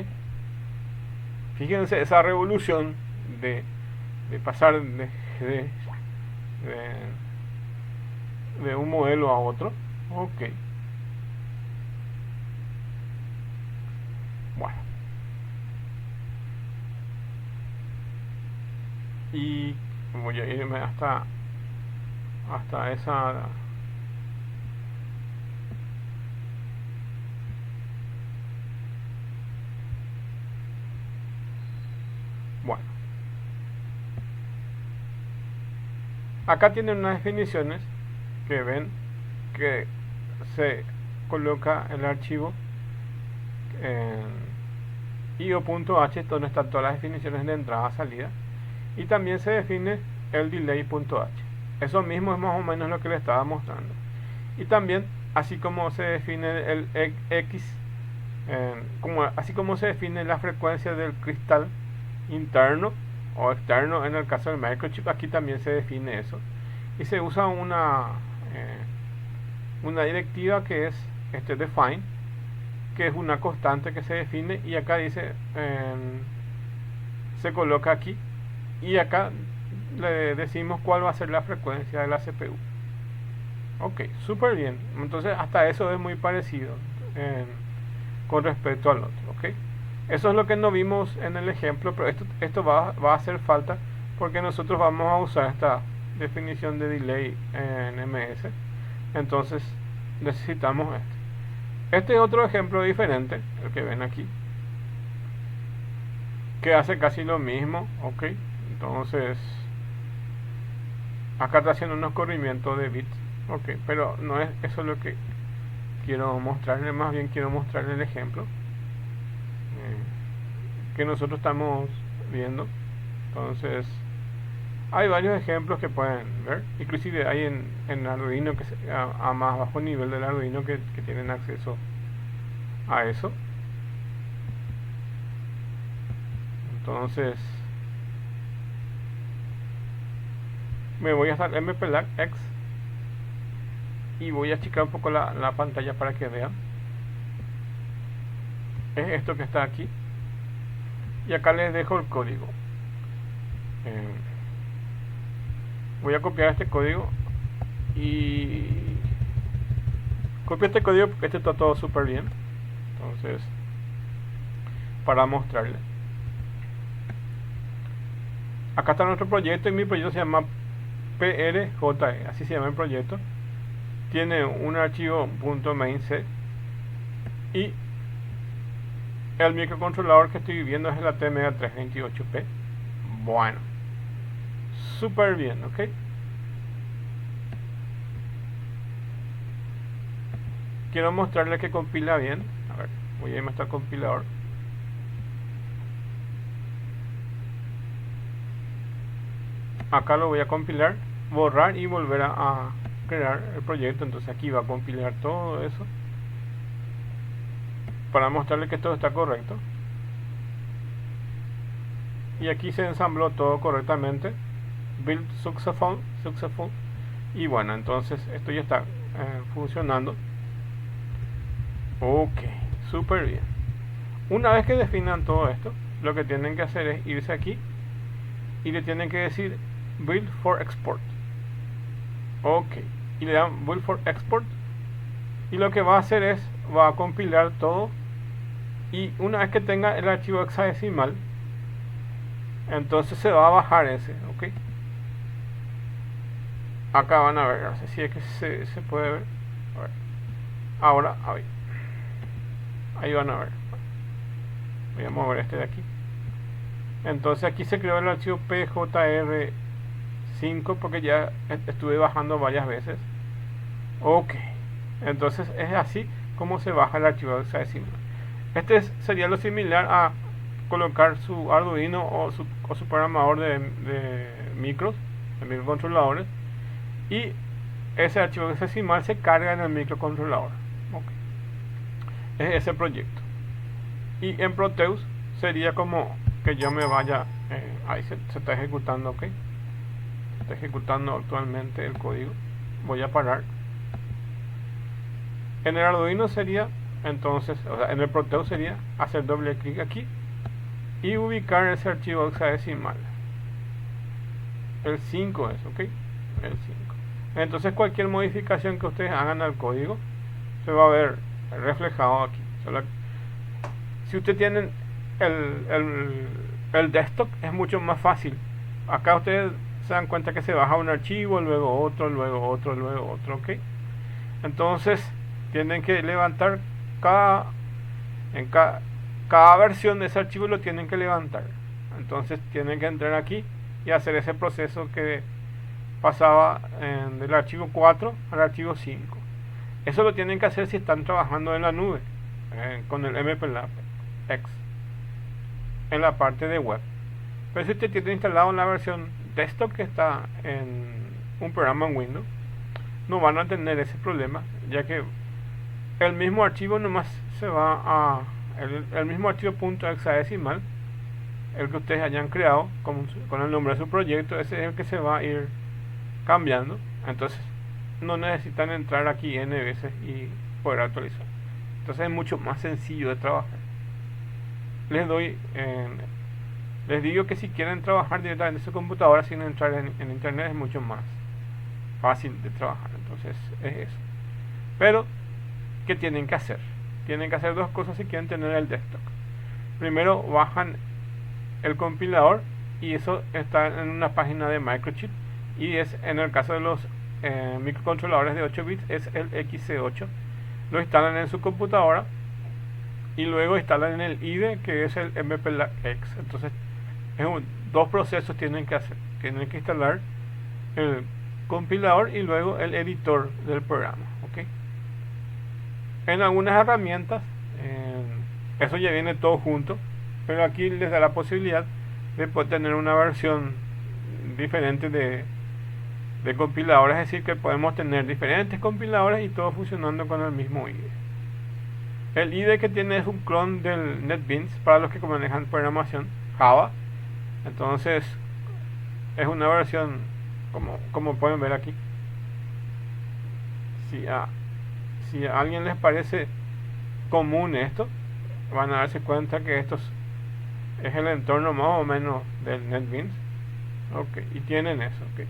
Fíjense esa revolución de pasar de un modelo a otro, ok. Bueno, y voy a irme hasta esa. Bueno, acá tienen unas definiciones que ven que se coloca el archivo en io.h, donde están todas las definiciones de entrada, salida, y también se define el delay.h. Eso mismo es más o menos lo que le estaba mostrando. Y también, así como se define el X, así como se define la frecuencia del cristal interno o externo en el caso del microchip, aquí también se define eso. Y se usa una directiva que es define, que es una constante que se define, y acá dice, se coloca aquí, y acá le decimos cuál va a ser la frecuencia de la CPU. Ok, súper bien. Entonces hasta eso es muy parecido con respecto al otro, ok. Eso es lo que no vimos en el ejemplo, pero esto va a hacer falta porque nosotros vamos a usar esta definición de delay en MS. Entonces necesitamos este es otro ejemplo diferente, el que ven aquí, que hace casi lo mismo, ok. Entonces acá está haciendo unos corrimientos de bits, ok, pero no es eso lo que quiero mostrarle, más bien quiero mostrarle el ejemplo que nosotros estamos viendo. Entonces hay varios ejemplos que pueden ver, inclusive hay en Arduino, que a más bajo nivel del Arduino, que tienen acceso a eso. Entonces me voy hasta el MPLAB X y voy a achicar un poco la pantalla para que vean. Es esto que está aquí, y acá les dejo el código. Voy a copiar este código y copio este código porque este está todo súper bien. Entonces, para mostrarles, acá está nuestro proyecto, y mi proyecto se llama PRJE, así se llama el proyecto. Tiene un archivo .mainc, y el microcontrolador que estoy viendo es el ATmega 328P. Bueno, súper bien, ok. Quiero mostrarle que compila bien. A ver, voy a irme hasta el compilador. Acá lo voy a compilar, borrar y volver a crear el proyecto. Entonces aquí va a compilar todo eso para mostrarle que todo está correcto. Y aquí se ensambló todo correctamente, build successful, y bueno, entonces esto ya está funcionando. Ok, súper bien. Una vez que definan todo esto, lo que tienen que hacer es irse aquí y le tienen que decir Build for Export. Ok, y le dan Build for Export y lo que va a hacer es, va a compilar todo y una vez que tenga el archivo hexadecimal, entonces se va a bajar ese, ok. Acá van a ver, no sé si es que se puede ver. A ver. Ahora, ahí van a ver. Voy a mover este de aquí. Entonces aquí se creó el archivo PJR5 porque ya estuve bajando varias veces. Ok, entonces es así como se baja el archivo hexadecimal. Sería lo similar a colocar su Arduino o su programador de micros, de microcontroladores, y ese archivo hexadecimal se carga en el microcontrolador. Okay. Es ese proyecto. Y en Proteus sería como que yo me vaya, ahí se está ejecutando, ok. Se está ejecutando actualmente el código. Voy a parar. En el Arduino sería, entonces, o sea, en el Proteus sería hacer doble clic aquí y ubicar ese archivo hexadecimal. El 5 es, ok. El 5. Entonces cualquier modificación que ustedes hagan al código se va a ver reflejado aquí. Si ustedes tienen el desktop, es mucho más fácil. Acá ustedes se dan cuenta que se baja un archivo, luego otro, luego otro, luego otro, ok. Entonces tienen que levantar cada versión de ese archivo, lo tienen que levantar. Entonces tienen que entrar aquí y hacer ese proceso que pasaba del archivo 4 al archivo 5. Eso lo tienen que hacer si están trabajando en la nube, con el MPLAB X, en la parte de web. Pero si usted tiene instalado la versión desktop que está en un programa en Windows, no van a tener ese problema, ya que el mismo archivo nomás se va a el mismo archivo .hexadecimal, el que ustedes hayan creado con el nombre de su proyecto, ese es el que se va a ir cambiando. Entonces no necesitan entrar aquí n veces y poder actualizar. Entonces es mucho más sencillo de trabajar. Les digo que si quieren trabajar directamente en su computadora sin entrar en internet, es mucho más fácil de trabajar. Entonces es eso. Pero ¿qué tienen que hacer? Tienen que hacer dos cosas si quieren tener el desktop. Primero bajan el compilador, y eso está en una página de Microchip, y es, en el caso de los microcontroladores de 8 bits, es el XC8. Lo instalan en su computadora y luego instalan en el IDE, que es el MPLAB X. Entonces dos procesos tienen que hacer. Tienen que instalar el compilador y luego el editor del programa, ¿ok? En algunas herramientas eso ya viene todo junto, pero aquí les da la posibilidad de poder tener una versión diferente de compiladores, es decir, que podemos tener diferentes compiladores y todos funcionando con el mismo IDE. El IDE que tiene es un clon del NetBeans para los que manejan programación Java. Entonces es una versión como pueden ver aquí. Si a alguien les parece común esto, van a darse cuenta que esto es el entorno más o menos del NetBeans. Ok, y tienen eso, ok.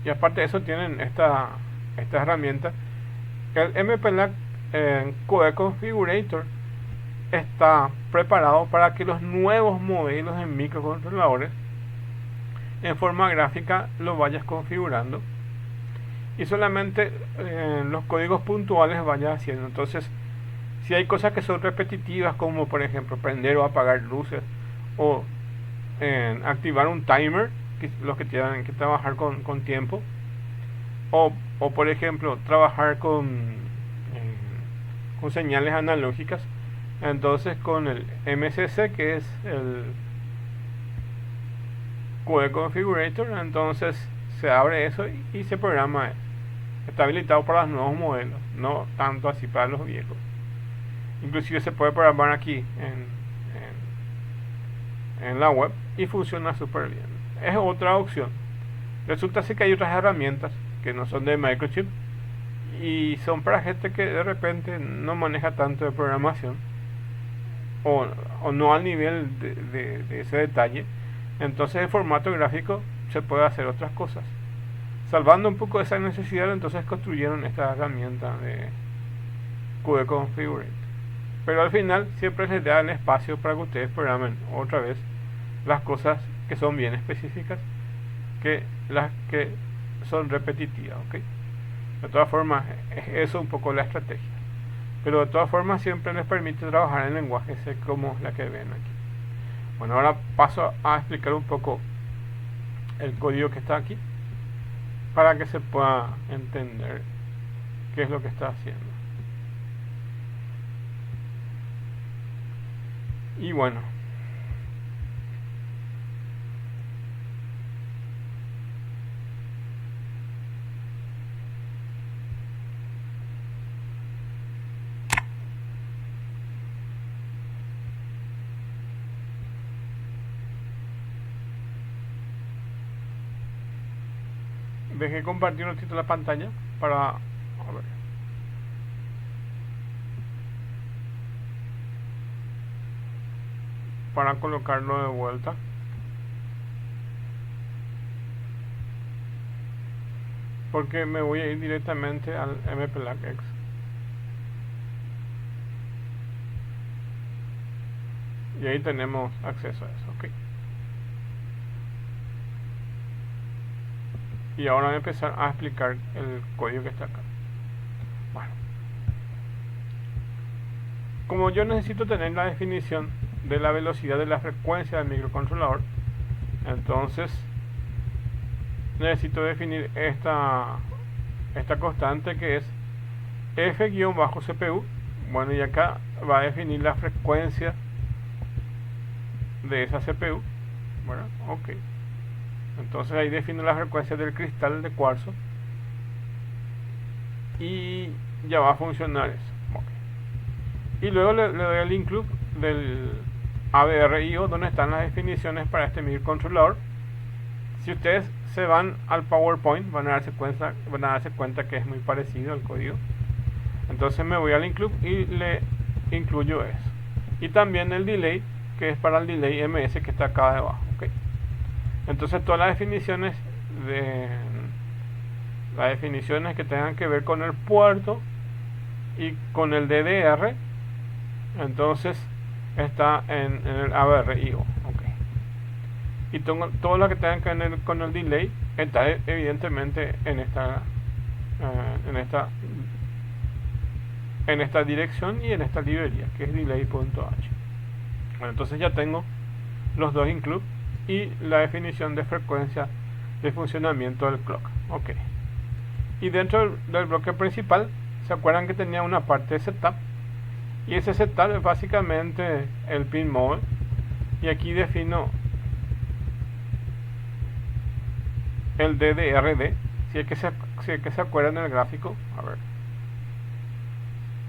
Y aparte de eso tienen esta herramienta. El MPLAB Code Configurator está preparado para que los nuevos modelos de microcontroladores en forma gráfica lo vayas configurando y solamente los códigos puntuales vayas haciendo. Entonces, si hay cosas que son repetitivas, como por ejemplo prender o apagar luces, o activar un timer, los que tienen que trabajar con tiempo, o por ejemplo trabajar con señales analógicas, entonces con el MCC, que es el Code Configurator, entonces se abre eso y se programa. Está habilitado para los nuevos modelos, no tanto así para los viejos. Inclusive se puede programar aquí en la web y funciona súper bien. Es otra opción. Resulta ser que hay otras herramientas que no son de Microchip y son para gente que de repente no maneja tanto de programación o, o no al nivel de ese detalle. Entonces el formato gráfico se puede hacer otras cosas. Salvando un poco esa necesidad, entonces construyeron esta herramienta de QE Configurate. Pero al final siempre les da el espacio para que ustedes programen otra vez las cosas que son bien específicas que las que son repetitivas, ¿ok? De todas formas, es eso un poco la estrategia. Pero de todas formas siempre les permite trabajar en lenguajes como la que ven aquí. Bueno, ahora paso a explicar un poco el código que está aquí para que se pueda entender qué es lo que está haciendo. Y bueno, dejé compartir un ratito la pantalla para a ver, para colocarlo de vuelta. Porque me voy a ir directamente al MPLAG-X. Y ahí tenemos acceso a eso, ok. Y ahora voy a empezar a explicar el código que está acá. Bueno, como yo necesito tener la definición de la velocidad de la frecuencia del microcontrolador, entonces necesito definir esta constante que es f-CPU. Bueno, y acá va a definir la frecuencia de esa CPU. Bueno, ok. Entonces ahí defino la frecuencia del cristal de cuarzo y ya va a funcionar eso. Okay. Y luego le doy al include del ABRIO donde están las definiciones para este microcontrolador. Si ustedes se van al PowerPoint van a darse cuenta que es muy parecido al código. Entonces me voy al include y le incluyo eso. Y también el delay, que es para el delay MS que está acá debajo. Okay. Entonces todas las definiciones que tengan que ver con el puerto y con el DDR, entonces está en el ABRIO. Okay. Y todo lo que tengan que ver con el delay está evidentemente en esta dirección y en esta librería que es delay.h. Bueno, entonces ya tengo los dos include y la definición de frecuencia de funcionamiento del clock. Ok. Y dentro del bloque principal, ¿se acuerdan que tenía una parte de setup? Y ese setup es básicamente el pin mode. Y aquí defino el DDRD. Si es que se acuerdan del gráfico. A ver.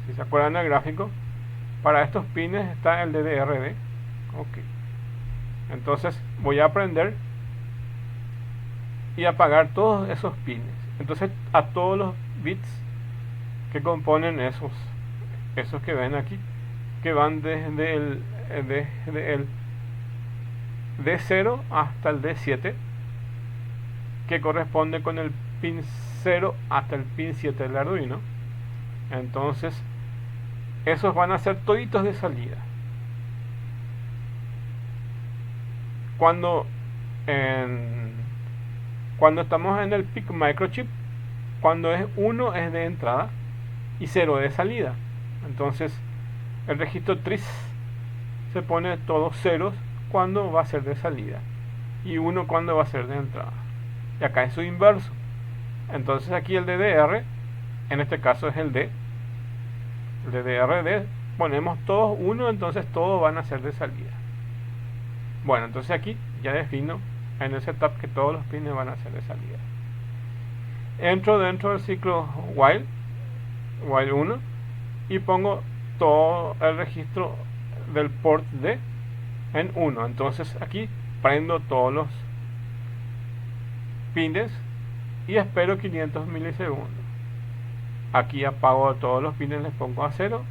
Si se acuerdan del gráfico, para estos pines está el DDRD. Ok. Entonces voy a prender y apagar todos esos pines. Entonces a todos los bits que componen esos que ven aquí, que van desde el D0 hasta el D7, que corresponde con el pin 0 hasta el pin 7 del Arduino. Entonces esos van a ser toditos de salida. Cuando estamos en el PIC microchip, cuando es 1 es de entrada y 0 de salida. Entonces el registro TRIS se pone todos ceros cuando va a ser de salida y 1 cuando va a ser de entrada. Y acá es su inverso. Entonces aquí el DDR, en este caso es el D, el DDRD, ponemos todos 1, entonces todos van a ser de salida. Bueno, entonces aquí ya defino en el setup que todos los pines van a ser de salida. Entro dentro del ciclo while 1 y pongo todo el registro del port D en 1. Entonces aquí prendo todos los pines y espero 500 milisegundos. Aquí apago a todos los pines, les pongo a 0,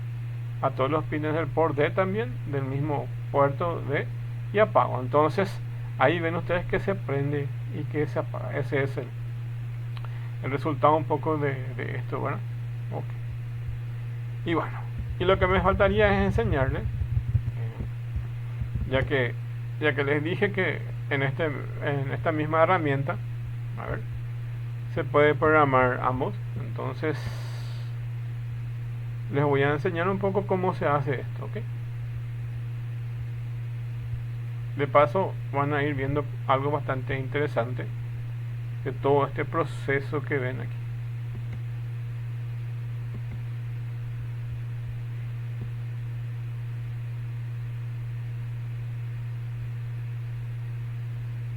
a todos los pines del port D también, del mismo puerto D, y apago. Entonces ahí ven ustedes que se prende y que se apaga. Ese es el resultado un poco de esto, ¿verdad? Ok. Y bueno, y lo que me faltaría es enseñarles, ya que les dije que en esta misma herramienta, a ver, se puede programar ambos. Entonces les voy a enseñar un poco cómo se hace esto, ¿ok? De paso van a ir viendo algo bastante interesante de todo este proceso que ven aquí.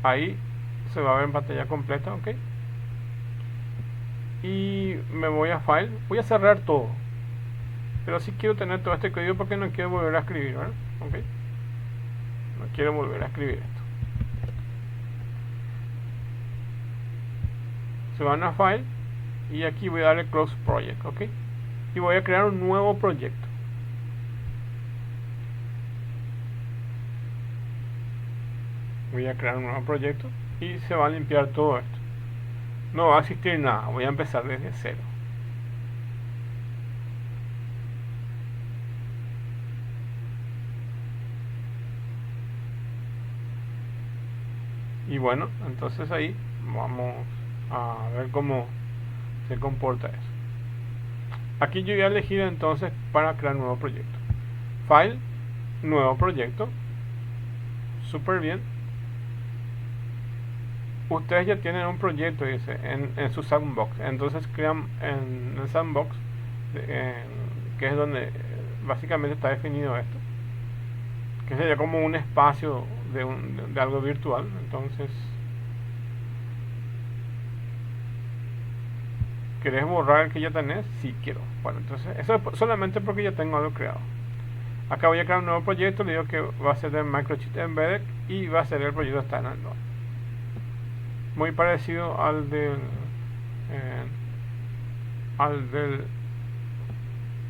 Ahí se va a ver en pantalla completa, ¿ok? Y me voy a File, voy a cerrar todo, pero sí quiero tener todo este código porque no quiero volver a escribir, ¿verdad? ¿Ok? No quiero volver a escribir esto. Se van a File y aquí voy a darle Close Project, ¿ok? Y voy a crear un nuevo proyecto. Voy a crear un nuevo proyecto y se va a limpiar todo esto. No va a existir nada, voy a empezar desde cero. Y bueno, entonces ahí vamos a ver cómo se comporta eso. Aquí yo voy a elegir entonces para crear un nuevo proyecto. File, nuevo proyecto. Súper bien. Ustedes ya tienen un proyecto, dice, en su sandbox. Entonces crean en el sandbox, que es donde básicamente está definido esto, que sería como un espacio de algo virtual. Entonces, ¿querés borrar el que ya tenés? Sí, quiero. Bueno, entonces eso es solamente porque ya tengo algo creado. Acá voy a crear un nuevo proyecto, le digo que va a ser de Microchip Embedded y va a ser el proyecto standalone. Muy parecido al del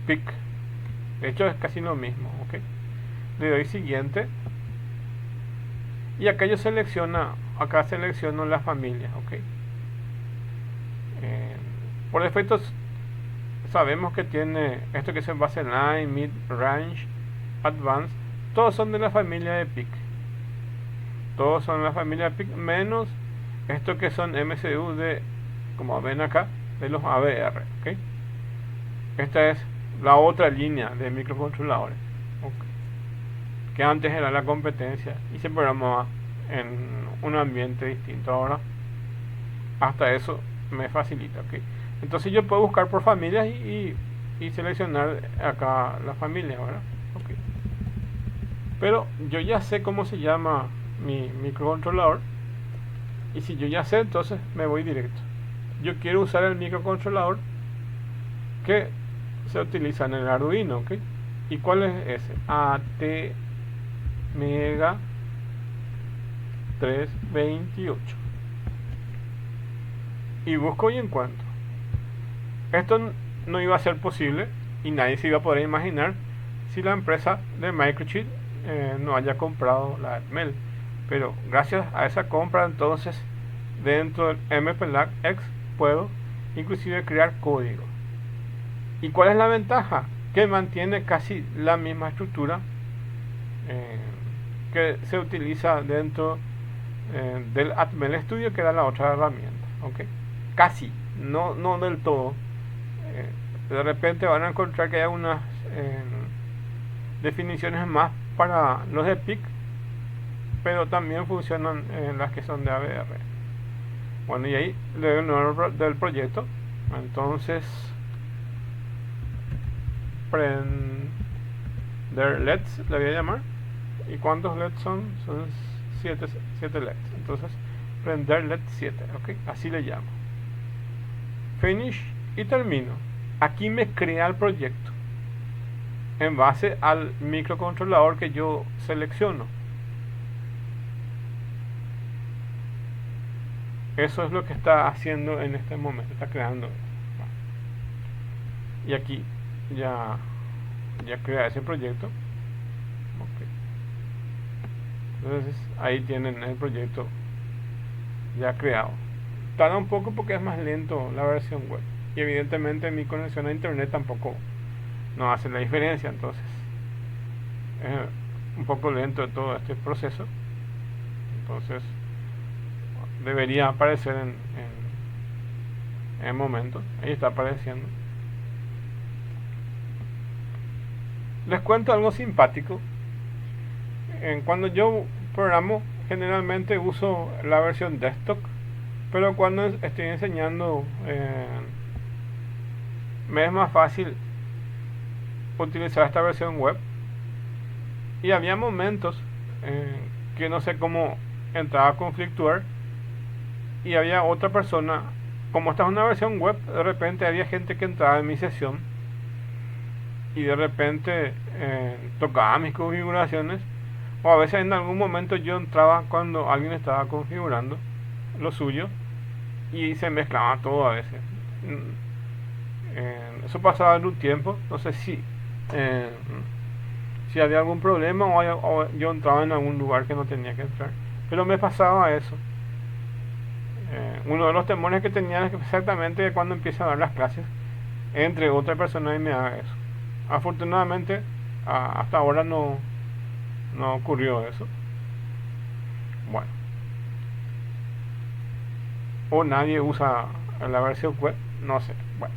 PIC. De hecho es casi lo mismo, ¿ok? Le doy siguiente. Y acá yo selecciono la familia, ¿ok? Por defecto sabemos que tiene esto que es Baseline, Mid Range, Advanced. Todos son de la familia de PIC. Todos son de la familia de PIC menos esto que son MCU como ven acá, de los ABR, ¿ok? Esta es la otra línea de microcontroladores, ¿okay? Que antes era la competencia y se programaba en un ambiente distinto. Ahora hasta eso me facilita, ¿ok? Entonces yo puedo buscar por familias y seleccionar acá la familia, ¿verdad? Okay. Pero yo ya sé cómo se llama mi microcontrolador, y si yo ya sé, entonces me voy directo. Yo quiero usar el microcontrolador que se utiliza en el Arduino, ¿ok? ¿Y cuál es ese? AT Mega 328. Y busco y encuentro. Esto no iba a ser posible y nadie se iba a poder imaginar si la empresa de Microchip no haya comprado la Atmel. Pero gracias a esa compra, entonces dentro del MPLAG X puedo inclusive crear código. ¿Y cuál es la ventaja? Que mantiene casi la misma estructura que se utiliza dentro del Atmel Studio, que era la otra herramienta, ¿okay? Casi, no del todo. De repente van a encontrar que hay unas definiciones más para los de PIC, pero también funcionan las que son de ABR. Bueno, y ahí le doy el nombre del proyecto. Entonces, prender LEDs le voy a llamar. ¿Y cuántos LEDs son? Son 7 LEDs. Entonces, prender LED 7, ¿ok? Así le llamo. Finish y termino. Aquí me crea el proyecto en base al microcontrolador que yo selecciono. Eso es lo que está haciendo en este momento, está creando. y aquí ya crea ese proyecto. Okay. Entonces ahí tienen el proyecto ya creado. Tarda un poco porque es más lento la versión web, y evidentemente mi conexión a internet tampoco no hace la diferencia, entonces es un poco lento todo este proceso. Entonces debería aparecer en momento. Ahí está apareciendo. Les cuento algo simpático. Cuando yo programo, generalmente uso la versión desktop, pero cuando estoy enseñando me es más fácil utilizar esta versión web. Y había momentos que no sé cómo entraba a conflictuar, y había otra persona, como esta es una versión web, de repente había gente que entraba en mi sesión y de repente tocaba mis configuraciones, o a veces en algún momento yo entraba cuando alguien estaba configurando lo suyo y se mezclaba todo a veces. Eso pasaba en un tiempo, no sé si había algún problema o yo entraba en algún lugar que no tenía que entrar, pero me pasaba eso. Uno de los temores que tenía es que exactamente cuando empiece a dar las clases entre otra persona y me haga eso. Afortunadamente hasta ahora no ocurrió eso. Bueno, o nadie usa la versión web, no sé. Bueno,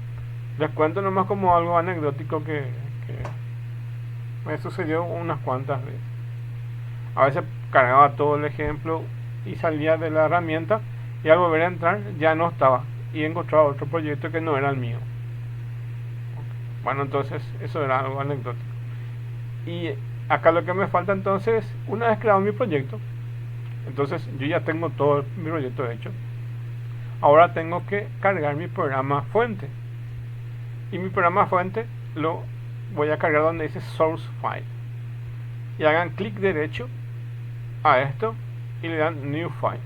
les cuento nomás como algo anecdótico que me sucedió unas cuantas veces. A veces cargaba todo el ejemplo y salía de la herramienta, y al volver a entrar ya no estaba y encontraba otro proyecto que no era el mío. Bueno, entonces eso era algo anecdótico. Y acá lo que me falta entonces, una vez creado mi proyecto, entonces yo ya tengo todo mi proyecto hecho. Ahora tengo que cargar mi programa fuente, y mi programa fuente lo voy a cargar donde dice source file, y hagan clic derecho a esto y le dan new file,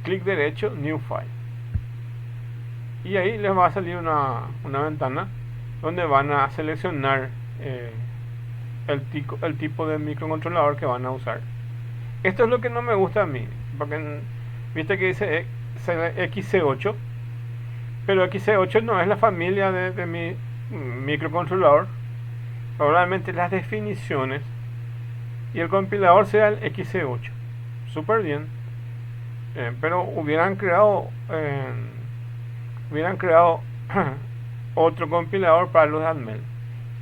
clic derecho, new file, y ahí les va a salir una ventana donde van a seleccionar el tipo de microcontrolador que van a usar. Esto es lo que no me gusta a mí, porque viste que dice XC8, pero XC8 no es la familia de mi microcontrolador. Probablemente las definiciones y el compilador sea el XC8. Súper bien. Pero hubieran creado otro compilador para los Atmel.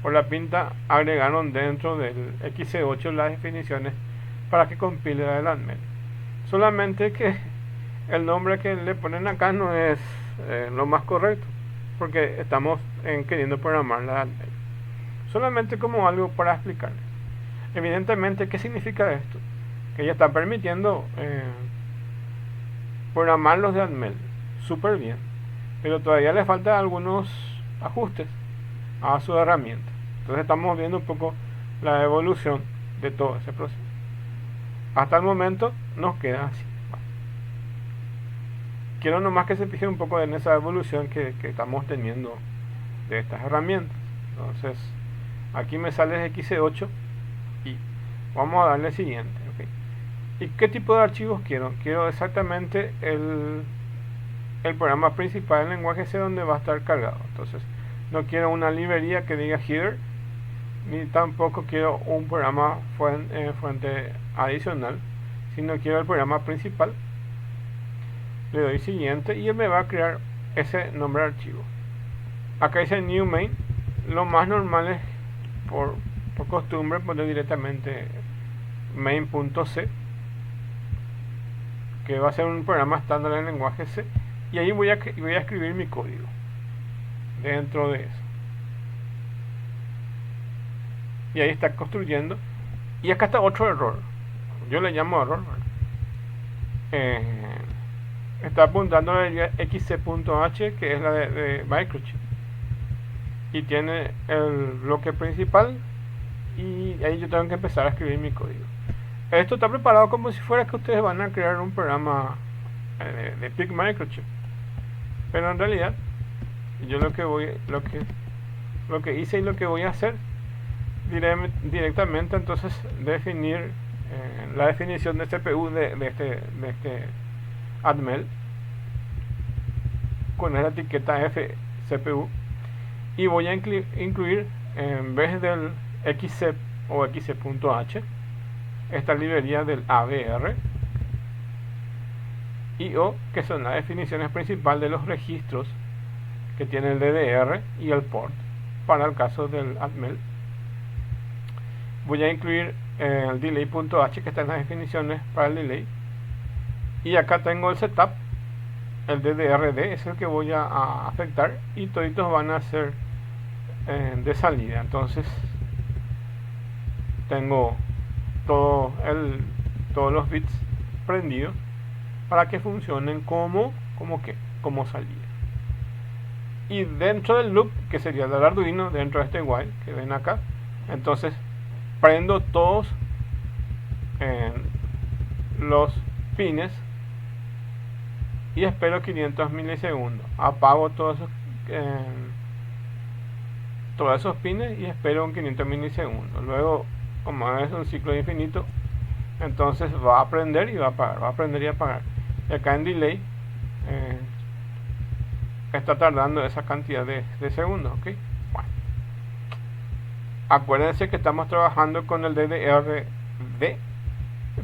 Por la pinta agregaron dentro del XC8 las definiciones para que compile la del Atmel. Solamente que el nombre que le ponen acá no es lo más correcto, porque estamos queriendo programar la Atmel. Solamente como algo para explicarles. Evidentemente, ¿qué significa esto? Que ya está permitiendo programar los de Atmel súper bien, pero todavía le faltan algunos ajustes a su herramienta. Entonces estamos viendo un poco la evolución de todo ese proceso. Hasta el momento nos queda así. Bueno, quiero nomás que se fijen un poco en esa evolución que estamos teniendo de estas herramientas. Entonces aquí me sale XC8 y vamos a darle siguiente. ¿Okay? ¿Y qué tipo de archivos quiero? Quiero exactamente el programa principal, el lenguaje C, donde va a estar cargado. Entonces no quiero una librería que diga header, ni tampoco quiero un programa fuente adicional, sino quiero el programa principal. Le doy siguiente y él me va a crear ese nombre de archivo. Acá dice new main. Lo más normal es por costumbre poner directamente main.c, que va a ser un programa estándar en lenguaje C, y ahí voy a escribir mi código dentro de eso. Y ahí está construyendo. Y acá está otro error. Yo le llamo error. Está apuntando a xc.h, que es la de microchip. Y tiene el bloque principal. Y ahí yo tengo que empezar a escribir mi código. Esto está preparado como si fuera que ustedes van a crear un programa de PIC Microchip. Pero en realidad yo lo que hice y lo que voy a hacer directamente, entonces definir la definición de CPU de este Atmel con la etiqueta F CPU, y voy a incluir en vez del xzip o xz.h esta librería del ABR y O, que son las definiciones principales de los registros que tiene el DDR y el port para el caso del Atmel. Voy a incluir el delay.h, que está en las definiciones para el delay, y acá tengo el setup. El DDRD es el que voy a afectar y toditos van a ser de salida. Entonces tengo todos los bits prendidos para que funcionen como salida. Y dentro del loop, que sería del Arduino, dentro de este while que ven acá, entonces prendo todos los pines y espero 500 milisegundos. Apago todos esos pines y espero un 500 milisegundos. Luego, como es un ciclo infinito, entonces va a prender y va a apagar, va a prender y apagar. Y acá en delay está tardando esa cantidad de segundos, ¿ok? Bueno, acuérdense que estamos trabajando con el DDR-D,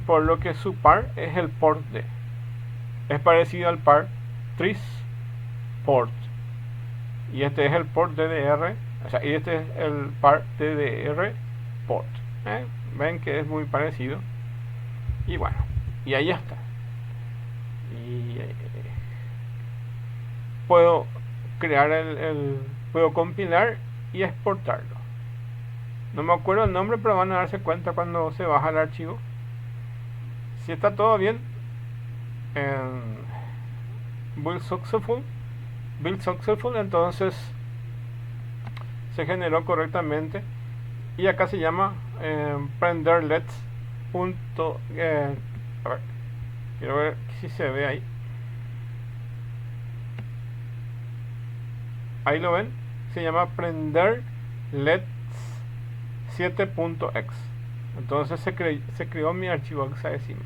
por lo que su par es el port D. Es parecido al par Tris port, y este es el port DDR, o sea, y este es el par DDR port. Ven que es muy parecido. Y bueno, y ahí está. Y puedo crear puedo compilar y exportarlo. No me acuerdo el nombre, pero van a darse cuenta cuando se baja el archivo. Si está todo bien, build successful, entonces se generó correctamente. Y acá se llama prenderlets. A ver, quiero ver si se ve ahí. Ahí lo ven, se llama prenderlets 7.x. entonces se creó mi archivo hexadecimal.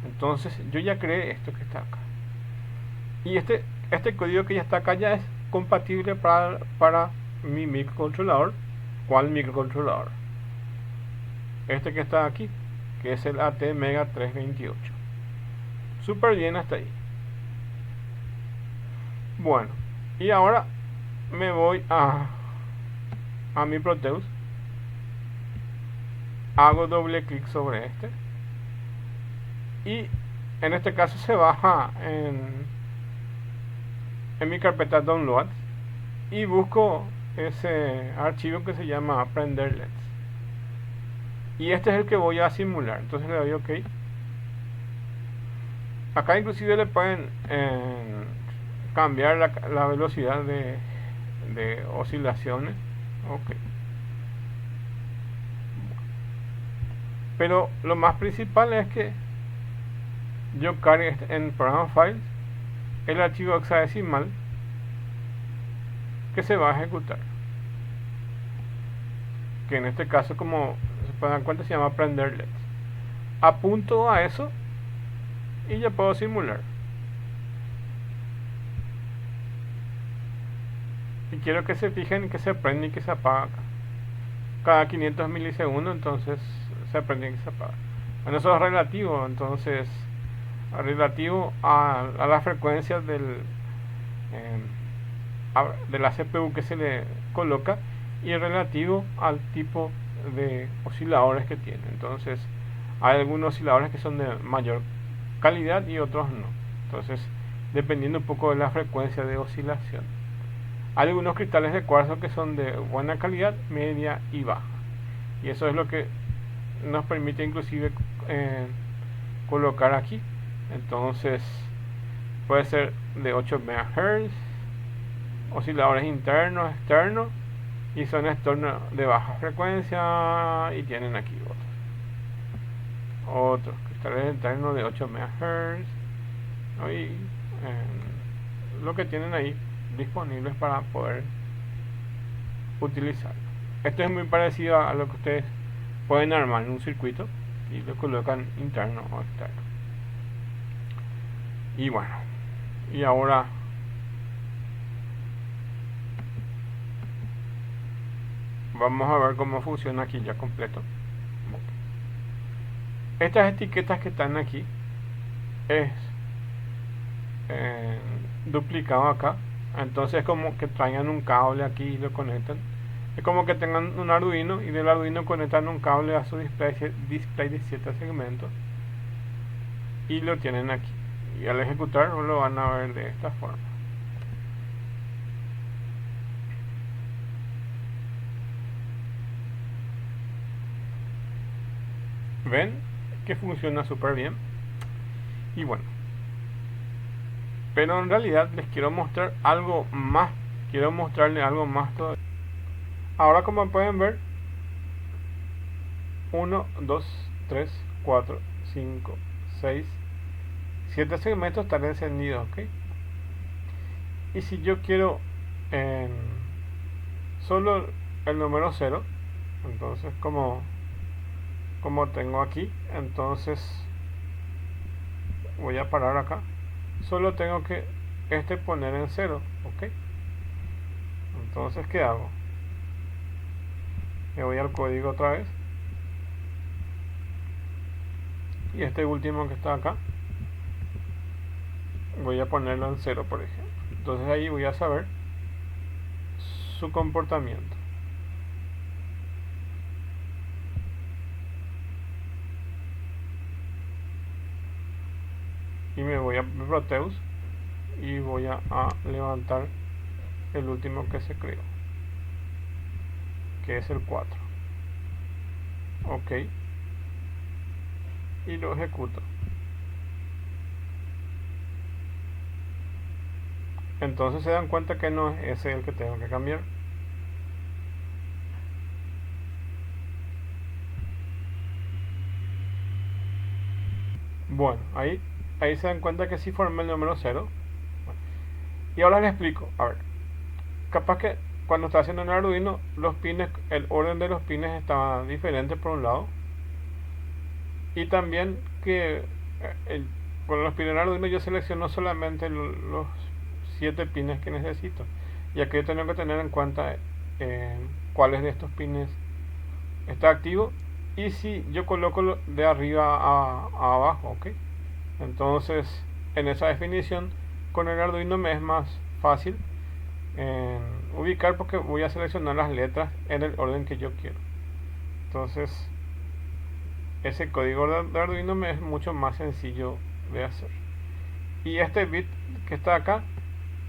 Entonces yo ya creé esto que está acá, y este código que ya está acá ya es compatible para mi microcontrolador. ¿Cuál microcontrolador? Este que está aquí, que es el ATmega 328. Súper bien hasta ahí. Bueno, y ahora me voy a mi Proteus, hago doble clic sobre este, y en este caso se baja en mi carpeta downloads y busco ese archivo que se llama prenderlets, y este es el que voy a simular. Entonces le doy OK. Acá inclusive le pueden cambiar la velocidad de oscilaciones. OK. Pero lo más principal es que yo cargue en Program Files el archivo hexadecimal que se va a ejecutar, que en este caso, como se pueden dar cuenta, se llama prenderlets. Apunto a eso y ya puedo simular. Y quiero que se fijen que se prende y que se apaga cada 500 milisegundos, entonces se prende y se apaga. Bueno, eso es relativo, entonces relativo a la frecuencia de la CPU que se le coloca, y relativo al tipo de osciladores que tiene. Entonces hay algunos osciladores que son de mayor calidad y otros no, entonces dependiendo un poco de la frecuencia de oscilación. Hay algunos cristales de cuarzo que son de buena calidad, media y baja, y eso es lo que nos permite inclusive colocar aquí. Entonces puede ser de 8 MHz, osciladores internos, externos, y son externos de baja frecuencia, y tienen aquí otros cristales internos de 8 MHz, ¿no? Y lo que tienen ahí disponibles para poder utilizarlo. Esto es muy parecido a lo que ustedes pueden armar en un circuito y lo colocan interno o externo. Y bueno, y ahora vamos a ver cómo funciona aquí ya completo. Estas etiquetas que están aquí es duplicado acá, entonces es como que traigan un cable aquí y lo conectan. Es como que tengan un Arduino y del Arduino conectan un cable a su display de 7 segmentos y lo tienen aquí. Y al ejecutar lo van a ver de esta forma. Ven que funciona súper bien. Y bueno, pero en realidad les quiero mostrar algo más. Quiero mostrarles algo más todavía. Ahora, como pueden ver, 1, 2, 3, 4, 5, 6, 7 segmentos están encendidos, ¿ok? Y si yo quiero solo el número 0, entonces como tengo aquí, entonces voy a parar acá. Solo tengo que poner en 0, ¿ok? Entonces, ¿qué hago? Me voy al código otra vez. Y este último que está acá, voy a ponerlo en 0, por ejemplo. Entonces ahí voy a saber su comportamiento. Y me voy a Proteus y voy a levantar el último que se creó, que es el 4. Ok. Y lo ejecuto. Entonces se dan cuenta que no es ese el que tengo que cambiar. Bueno, ahí se dan cuenta que sí formé el número 0. Bueno, y ahora les explico. A ver, capaz que cuando está haciendo el Arduino, los pines, el orden de los pines estaba diferente por un lado. Y también que con los pines del Arduino yo selecciono solamente los 7 pines que necesito. Y aquí yo tengo que tener en cuenta cuáles de estos pines está activo y si yo coloco de arriba a abajo, ¿ok? Entonces, en esa definición, con el Arduino me es más fácil ubicar porque voy a seleccionar las letras en el orden que yo quiero. Entonces, ese código de Arduino me es mucho más sencillo de hacer. Y este bit que está acá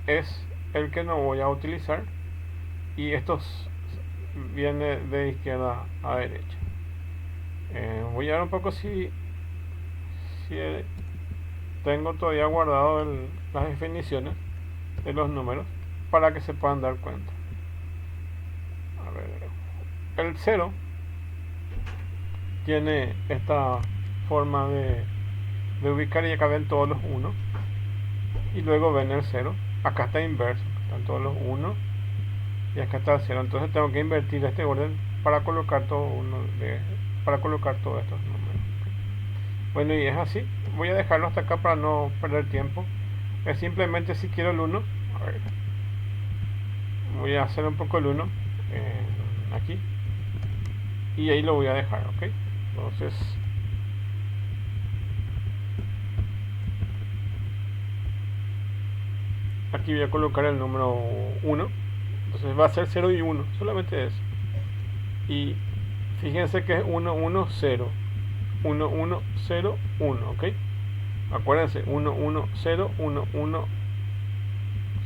es el que no voy a utilizar y estos viene de izquierda a derecha. Voy a ver un poco si tengo todavía guardado las definiciones de los números para que se puedan dar cuenta. A ver, el 0 tiene esta forma de ubicar y acá ven todos los 1 y luego ven el 0. Acá está inverso, están todos los 1 y acá está el 0. Entonces tengo que invertir este orden para colocar para colocar todos estos números. Bueno, y es así. Voy a dejarlo hasta acá para no perder tiempo. Es simplemente si quiero el 1. A ver, voy a hacer un poco el 1 aquí. Y ahí lo voy a dejar, ¿ok? Entonces, aquí voy a colocar el número 1. Entonces va a ser 0 y 1. Solamente eso. Y fíjense que es 1, 1, 0. 1, 1, 0, 1, ¿ok? Acuérdense, 1, 1, 0, 1, 1,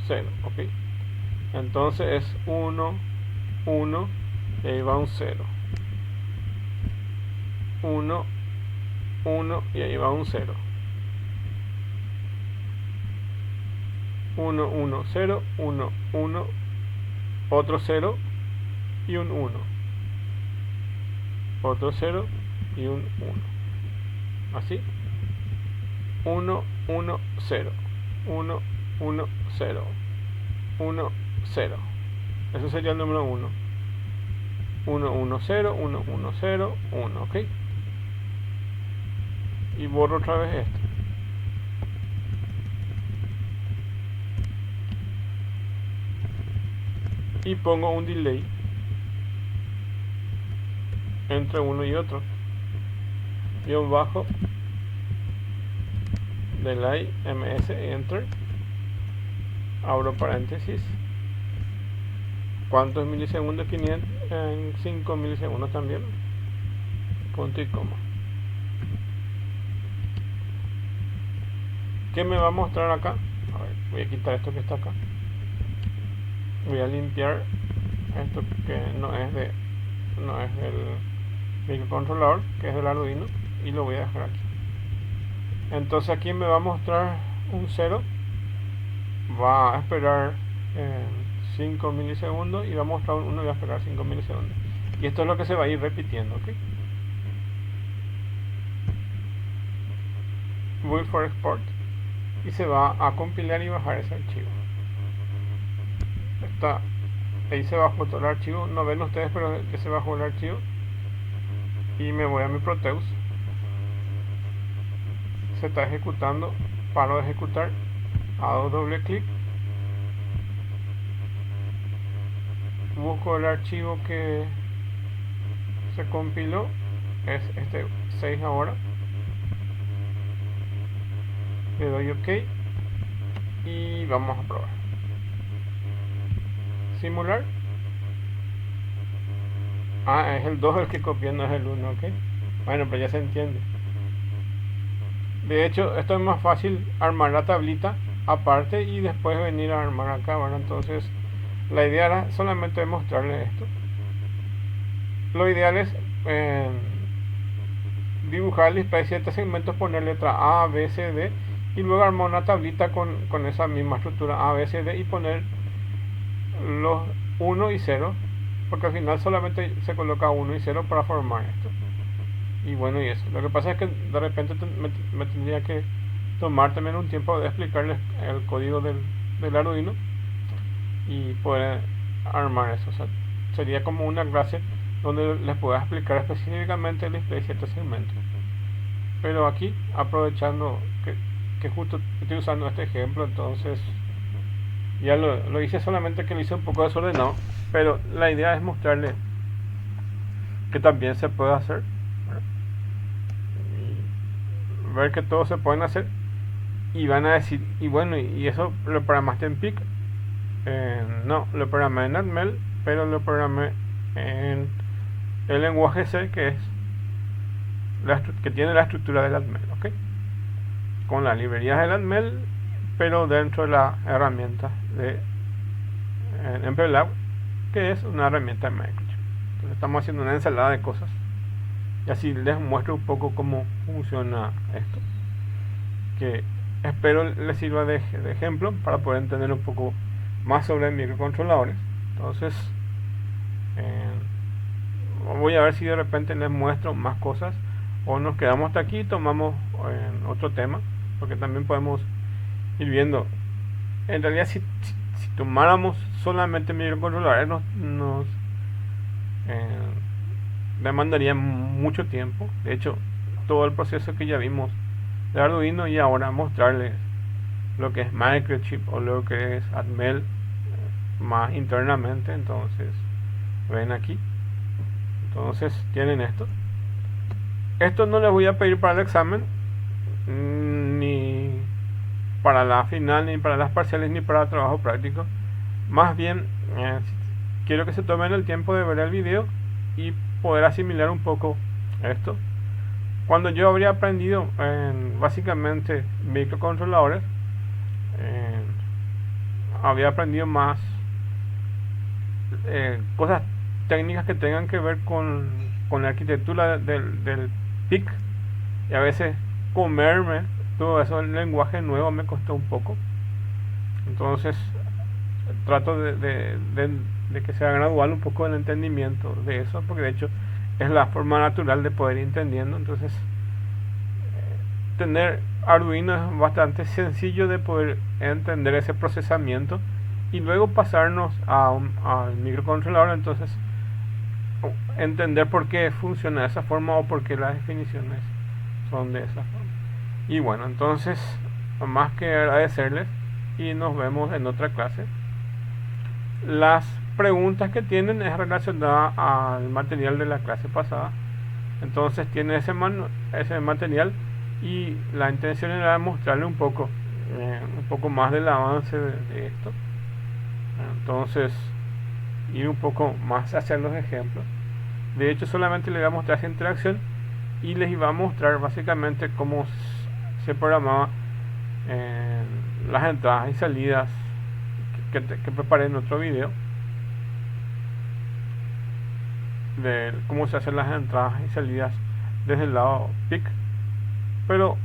0, ¿ok? Entonces es 1, 1 y ahí va un 0. 1, 1 y ahí va un 0. 1, 1, 0, 1, 1, otro 0 y un 1. Otro 0 y un 1. Así. 1, 1, 0. 1, 1, 0. 1, 0. Eso sería el número 1. 1, 1, 0, 1, 1, 0, 1, ¿ok? Y borro otra vez esto. Y pongo un delay entre uno y otro. Guión bajo delay ms enter. Abro paréntesis. ¿Cuántos milisegundos? 500 en 5 milisegundos también. Punto y coma. ¿Qué me va a mostrar acá? A ver, voy a quitar esto que está acá. Voy a limpiar esto que no es del microcontrolador, que es del Arduino, y lo voy a dejar aquí. Entonces aquí me va a mostrar un 0. Va a esperar 5 milisegundos y va a mostrar un 1 y va a esperar 5 milisegundos. Y esto es lo que se va a ir repitiendo, ¿ok? Voy for export y se va a compilar y bajar ese archivo. Ahí se bajó todo el archivo. No ven ustedes, pero que se bajó el archivo. Y me voy a mi Proteus. Se está ejecutando. Paro de ejecutar. Hago doble clic. Busco el archivo que se compiló. Es este 6 ahora. Le doy OK. Y vamos a probar. Simular. Es el 2 el que copié, no es el 1, ¿ok? Bueno, pero ya se entiende. De hecho, esto es más fácil armar la tablita aparte y después venir a armar acá, ¿verdad? Entonces, la idea era solamente mostrarles esto. Lo ideal es dibujar el display 7 segmentos, poner letra A, B, C, D y luego armar una tablita con esa misma estructura A, B, C, D y poner los 1 y 0, porque al final solamente se coloca 1 y 0 para formar esto. Y bueno, y eso. Lo que pasa es que de repente me tendría que tomar también un tiempo de explicarles el código del Arduino y poder armar eso. O sea, sería como una clase donde les pueda explicar específicamente el display 7 segmentos. Pero aquí, aprovechando que justo estoy usando este ejemplo, entonces ya lo hice, solamente que lo hice un poco desordenado, pero la idea es mostrarle que también se puede hacer, y ver que todos se pueden hacer. Y van a decir, y bueno, y eso lo programaste en PIC. No, lo programé en Atmel, pero lo programé en el lenguaje C, que es que tiene la estructura del Atmel, ¿ok? Con las librerías del Atmel, pero dentro de la herramienta de MPLAB, que es una herramienta de Microchip. Entonces estamos haciendo una ensalada de cosas y así les muestro un poco cómo funciona esto, que espero les sirva de ejemplo para poder entender un poco más sobre microcontroladores. Entonces voy a ver si de repente les muestro más cosas o nos quedamos hasta aquí y tomamos otro tema, porque también podemos ir viendo. En realidad, si tomáramos solamente microcontroladores nos demandaría mucho tiempo. De hecho, todo el proceso que ya vimos de Arduino, y ahora mostrarles lo que es Microchip o lo que es Atmel más internamente. Entonces ven aquí, entonces tienen esto no les voy a pedir para el examen, ni para la final, ni para las parciales, ni para el trabajo práctico. Más bien quiero que se tomen el tiempo de ver el video y poder asimilar un poco esto. Cuando yo habría aprendido básicamente microcontroladores, había aprendido más cosas técnicas que tengan que ver con la arquitectura del PIC, y a veces comerme todo eso, el lenguaje nuevo me costó un poco. Entonces trato de que sea gradual un poco el entendimiento de eso, porque de hecho es la forma natural de poder ir entendiendo. Entonces tener Arduino es bastante sencillo de poder entender ese procesamiento y luego pasarnos al microcontrolador. Entonces entender por qué funciona de esa forma o por qué las definiciones son de esa forma. Y bueno, entonces más que agradecerles y nos vemos en otra clase. Las preguntas que tienen es relacionada al material de la clase pasada. Entonces tiene ese material, y la intención era mostrarle un poco más del avance de esto. Entonces ir un poco más hacia los ejemplos. De hecho, solamente les voy a mostrar esa interacción y les iba a mostrar básicamente cómo se programaba las entradas y salidas que preparé en otro video, de cómo se hacen las entradas y salidas desde el lado PIC. Pero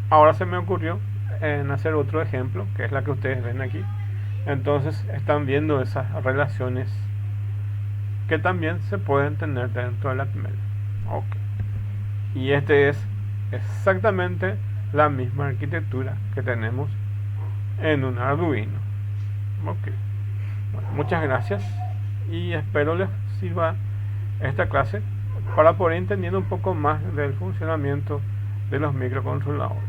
ahora se me ocurrió en hacer otro ejemplo, que es la que ustedes ven aquí. Entonces están viendo esas relaciones que también se pueden tener dentro de la TML. Okay. Y este es exactamente la misma arquitectura que tenemos en un Arduino. Okay. Bueno, muchas gracias y espero les sirva esta clase para poder entender un poco más del funcionamiento de los microcontroladores.